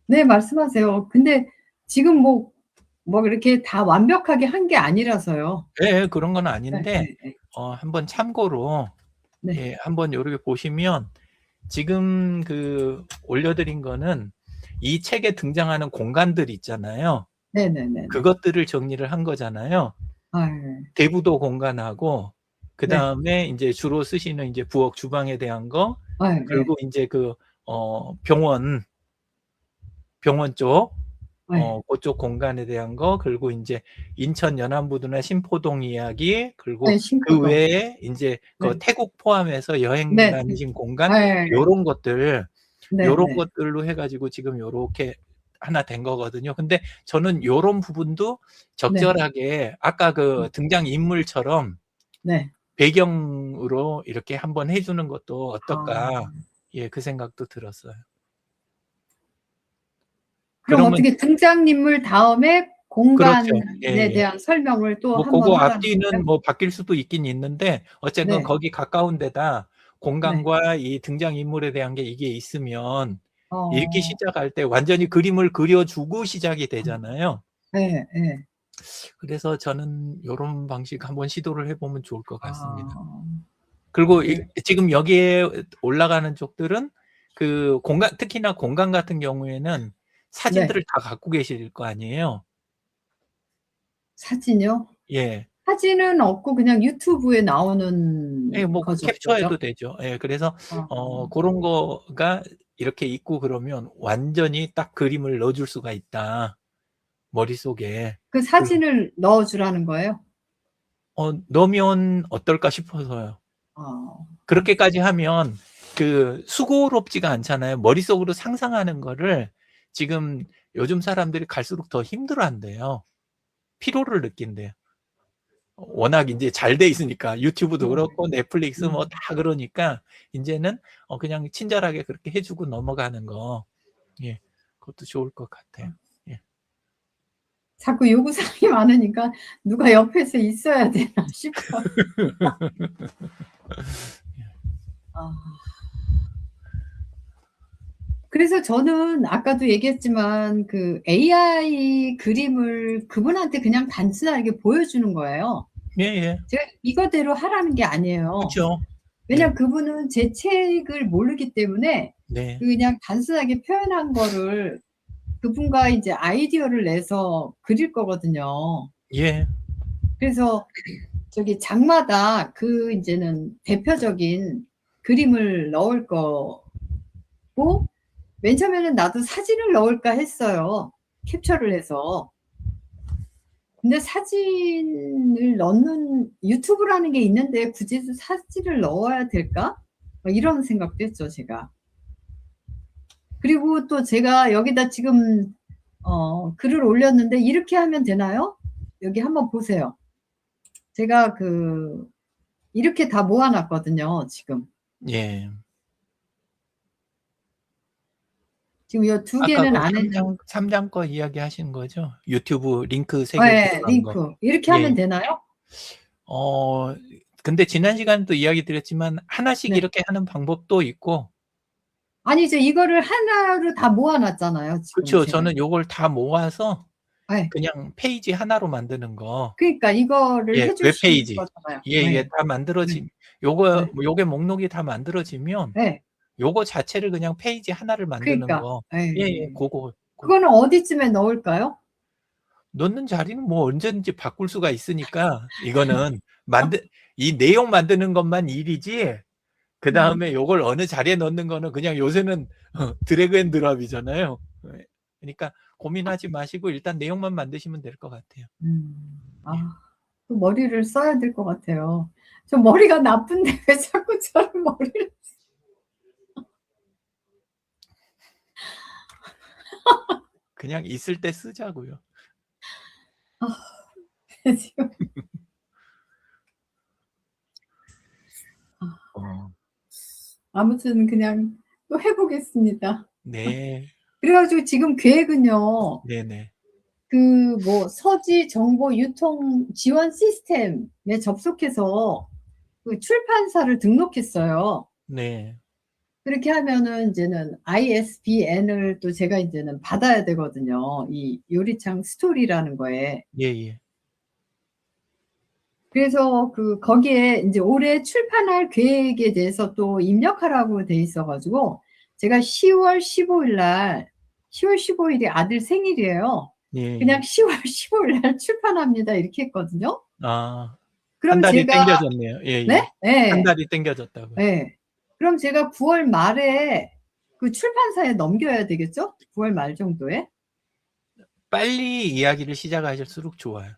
네, 말씀하세요. 근데 지금 뭐 이렇게 다 완벽하게 한 게 아니라서요. 예, 그런 건 네. 아닌데 예예. 한번 참고로 네. 예, 한번 요렇게 보시면 지금 그 올려 드린 거는 이 책에 등장하는 공간들 있잖아요. 네네네네. 그것들을 정리를 한 거잖아요. 아, 예. 대부도 공간하고 네. 그다음에 인제 주로 쓰시는 인제 부엌, 주방에 대한 거 아, 예. 그리고 인제 그 병원 쪽 예. 고쪽 공간에 대한 거 그리고 인제 인천 연안부두나 신포동 이야기 그리고 네, 그 신포동. 외에 인제 그 네. 태국 포함해서 여행 네. 다니신 공간 예. 요런 것들 요런 네네. 것들로 해 가지고 지금 요렇게 하나 된 거거든요. 근데 저는 요런 부분도 네. 적절하게 아까 그 등장인물처럼 네. 배경으로 이렇게 한번 해 주는 것도 아. 어떨까. 예, 그 생각도 들었어요. 그럼 그러면 어떻게 등장인물 다음에 그렇죠. 공간에 예예. 대한 설명을 또 뭐 한 번 고거 하라는 거죠? 앞뒤는 뭐 바뀔 수도 있긴 있는데 어쨌건 네. 거기 가까운 데다 네. 공간과 이 등장인물에 대한 게 이게 있으면 읽기 어. 시작할 때 완전히 그림을 그려 주고 시작이 되잖아요. 예, 예. 그래서 저는 요런 방식 한번 시도를 해 보면 좋을 것 같습니다. 아. 그리고 네. 지금 여기에 올라가는 쪽들은 그 공간 특히나 공간 같은 경우에는 네. 사진들을 다 갖고 계실 거 아니에요. 사진이요? 예. 사진은 없고 그냥 유튜브에 나오는 예, 뭐 거 정도죠? 캡처해도 되죠. 예, 그래서 아. 고런 거가 이렇게 있고 그러면 완전히 딱 그림을 넣어 줄 수가 있다, 머릿속에. 그 사진을 넣어 주라는 거예요? 넣으면 어떨까 싶어서요. 아. 그렇게까지 하면 그 수고롭지가 않잖아요. 머릿속으로 상상하는 거를 지금 요즘 사람들이 갈수록 더 힘들어한대요. 피로를 느낀대요. 워낙 인제 잘 돼 있으니까 유튜브도 음. 그렇고 넷플릭스 뭐 음. 다 그러니까 인제는 그냥 친절하게 그렇게 해 주고 넘어가는 거. 예. 그것도 좋을 것 같아요. 예. 자꾸 요구사항이 많으니까 '누가 옆에서 있어야 되나?' 싶어요. 아. 그래서 저는 아까도 얘기했지만 그 AI 그림을 그분한테 그냥 단순하게 보여주는 거예요. 예예. 제가 이거대로 하라는 게 아니에요. 그쵸. 예. 왜냐면 그분은 제 책을 모르기 때문에 네. 그냥 단순하게 표현한 거를 그분과 이제 아이디어를 내서 그릴 거거든요. 예. 그래서 저기 장마다 그 인제는 대표적인 그림을 넣을 거고, 맨 처음에는 '나도 사진을 넣을까.' 했어요, 캡처를 해서. 근데 '사진을 넣는 유튜브라는 게 있는데 굳이 사진을 넣어야 될까?' 막 이런 생각도 했죠, 제가. 그리고 또 제가 여기다 지금 글을 올렸는데 이렇게 하면 되나요? 여기 한번 보세요. 제가 이렇게 다 모아 놨거든요, 지금. 예. 지금 이 두 아까 개는 그 안 했는데. 3장 거 이야기 하신 거죠? 유튜브 링크 3개 네, 들어간 거. 링크. 이렇게 예. 하면 되나요? 근데 지난 시간에도 이야기 드렸지만 하나씩 네. 이렇게 하는 방법도 있고. 아니죠. 이거를 하나로 다 모아놨잖아요. 지금 그렇죠. 제가. 저는 요걸 다 모아서 네. 그냥 페이지 하나로 만드는 거. 그러니까 이거를 예, 해주시는 웹페이지. 거잖아요. 예, 네. 다 만들어지. 네. 요게 목록이 다 만들어지면 네. 요거 자체를 그냥 페이지 하나를 만드는 그러니까. 거. 네. 예, 그거. 그거는 어디쯤에 넣을까요? 넣는 자리는 뭐 언제든지 바꿀 수가 있으니까 이거는 이 내용 만드는 것만 일이지. 그 다음에 요걸 어느 자리에 넣는 거는 그냥 요새는 드래그 앤 드랍이잖아요. 그러니까 고민하지 마시고 일단 내용만 만드시면 될 것 같아요. 또 머리를 써야 될 것 같아요. 저 머리가 나쁜데 왜 자꾸 저를 머리를 그냥 있을 때 쓰자고요. 지금. 아무튼 그냥 또 해보겠습니다. 네. 그래가지고 지금 계획은요. 네네. 뭐 서지 정보 유통 지원 시스템에 접속해서 그 출판사를 등록했어요. 네. 그렇게 하면은 이제는 ISBN을 또 제가 이제는 받아야 되거든요. 이 요리창 스토리라는 거에. 예. 그래서 거기에 이제 올해 출판할 계획에 대해서 또 입력하라고 돼 있어가지고 제가 10월 15일이 아들 생일이에요. 예. 그냥 10월 15일 출판합니다. 이렇게 했거든요. 그럼 한 달이 땡겨졌네요. 예. 네? 네. 한 달이 땡겨졌다고. 네. 그럼 제가 9월 말에 그 출판사에 넘겨야 되겠죠? 9월 말 정도에. 빨리 이야기를 시작하실수록 좋아요.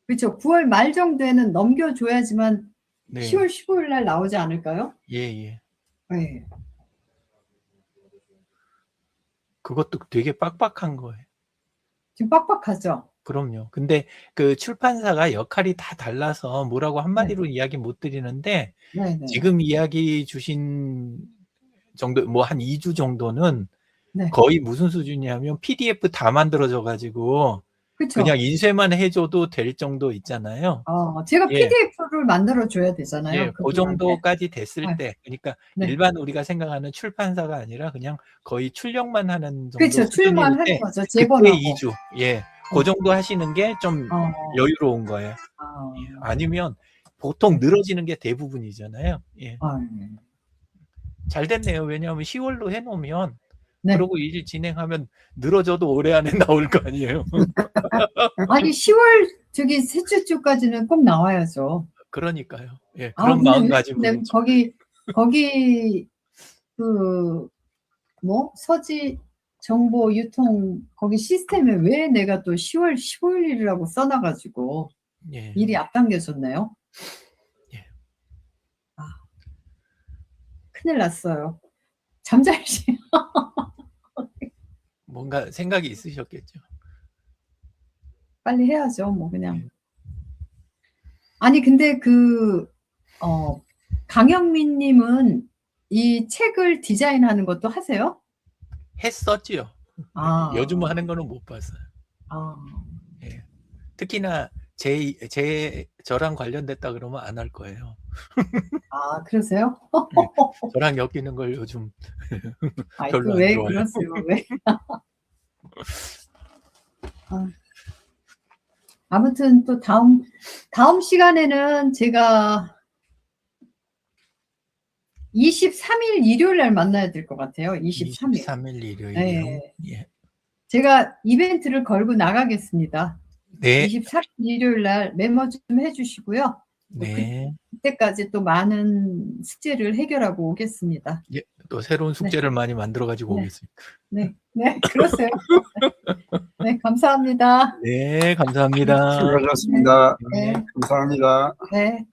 그렇죠. 9월 말 정도에는 넘겨줘야지만 네. 10월 15일 날 나오지 않을까요? 예. 네. 그것도 되게 빡빡한 거예요. 지금 빡빡하죠? 그럼요. 근데 그 출판사가 역할이 다 달라서 뭐라고 한마디로 이야기 못 드리는데 네네. 지금 이야기 주신 정도 뭐 한 2주 정도는 네. 거의 무슨 수준이냐면 PDF 다 만들어져 가지고 그쵸? 그냥 인쇄만 해줘도 될 정도 있잖아요. 제가 예. PDF를 만들어 줘야 되잖아요. 예, 그 정도까지 됐을 네. 때, 그러니까 네. 일반 우리가 생각하는 출판사가 아니라 그냥 거의 출력만 하는 정도 그렇죠. 출력만 수준일 때 하는 거죠. 그때 제본하고. 2주. 예. 그 정도 하시는 게 좀 여유로운 거예요. 예. 아니면 보통 늘어지는 게 대부분이잖아요. 예. 네. 잘 됐네요. 왜냐하면 10월로 해놓으면 네. 그러고 일 진행하면 늘어져도 올해 안에 나올 거 아니에요. 아니 10월 셋째 주까지는 꼭 나와야죠. 그러니까요. 예, 그런 근데 마음가짐으로. 거기 서지 정보 유통 거기 시스템에 왜 내가 또 10월 15일이라고 써놔가지고 예. 일이 앞당겨졌네요. 예. 큰일 났어요. 잠잘지. 뭔가 생각이 있으셨겠죠. 빨리 해야죠. 뭐 그냥. 아니 근데 강영민 님은 이 책을 디자인하는 것도 하세요? 했었지요. 요즘 하는 거는 못 봤어요. 예. 특히나 저랑 관련됐다 그러면 안 할 거예요. 그러세요? 네, 저랑 엮이는 걸 요즘 별로 안 왜 좋아해요. 그러세요? 왜? 아무튼 또 다음 시간에는 제가 23일 일요일 날 만나야 될 것 같아요. 23일. 23일 일요일이요. 네. 예. 제가 이벤트를 걸고 나가겠습니다. 네. 24일 일요일 날 메모 좀 해주시고요. 네. 그때까지 또 많은 숙제를 해결하고 오겠습니다. 예, 또 새로운 숙제를 많이 만들어 가지고 오겠습니다. 네, 그러세요. 네, 감사합니다. 네, 감사합니다. 수고하셨습니다. 네. 감사합니다. 네.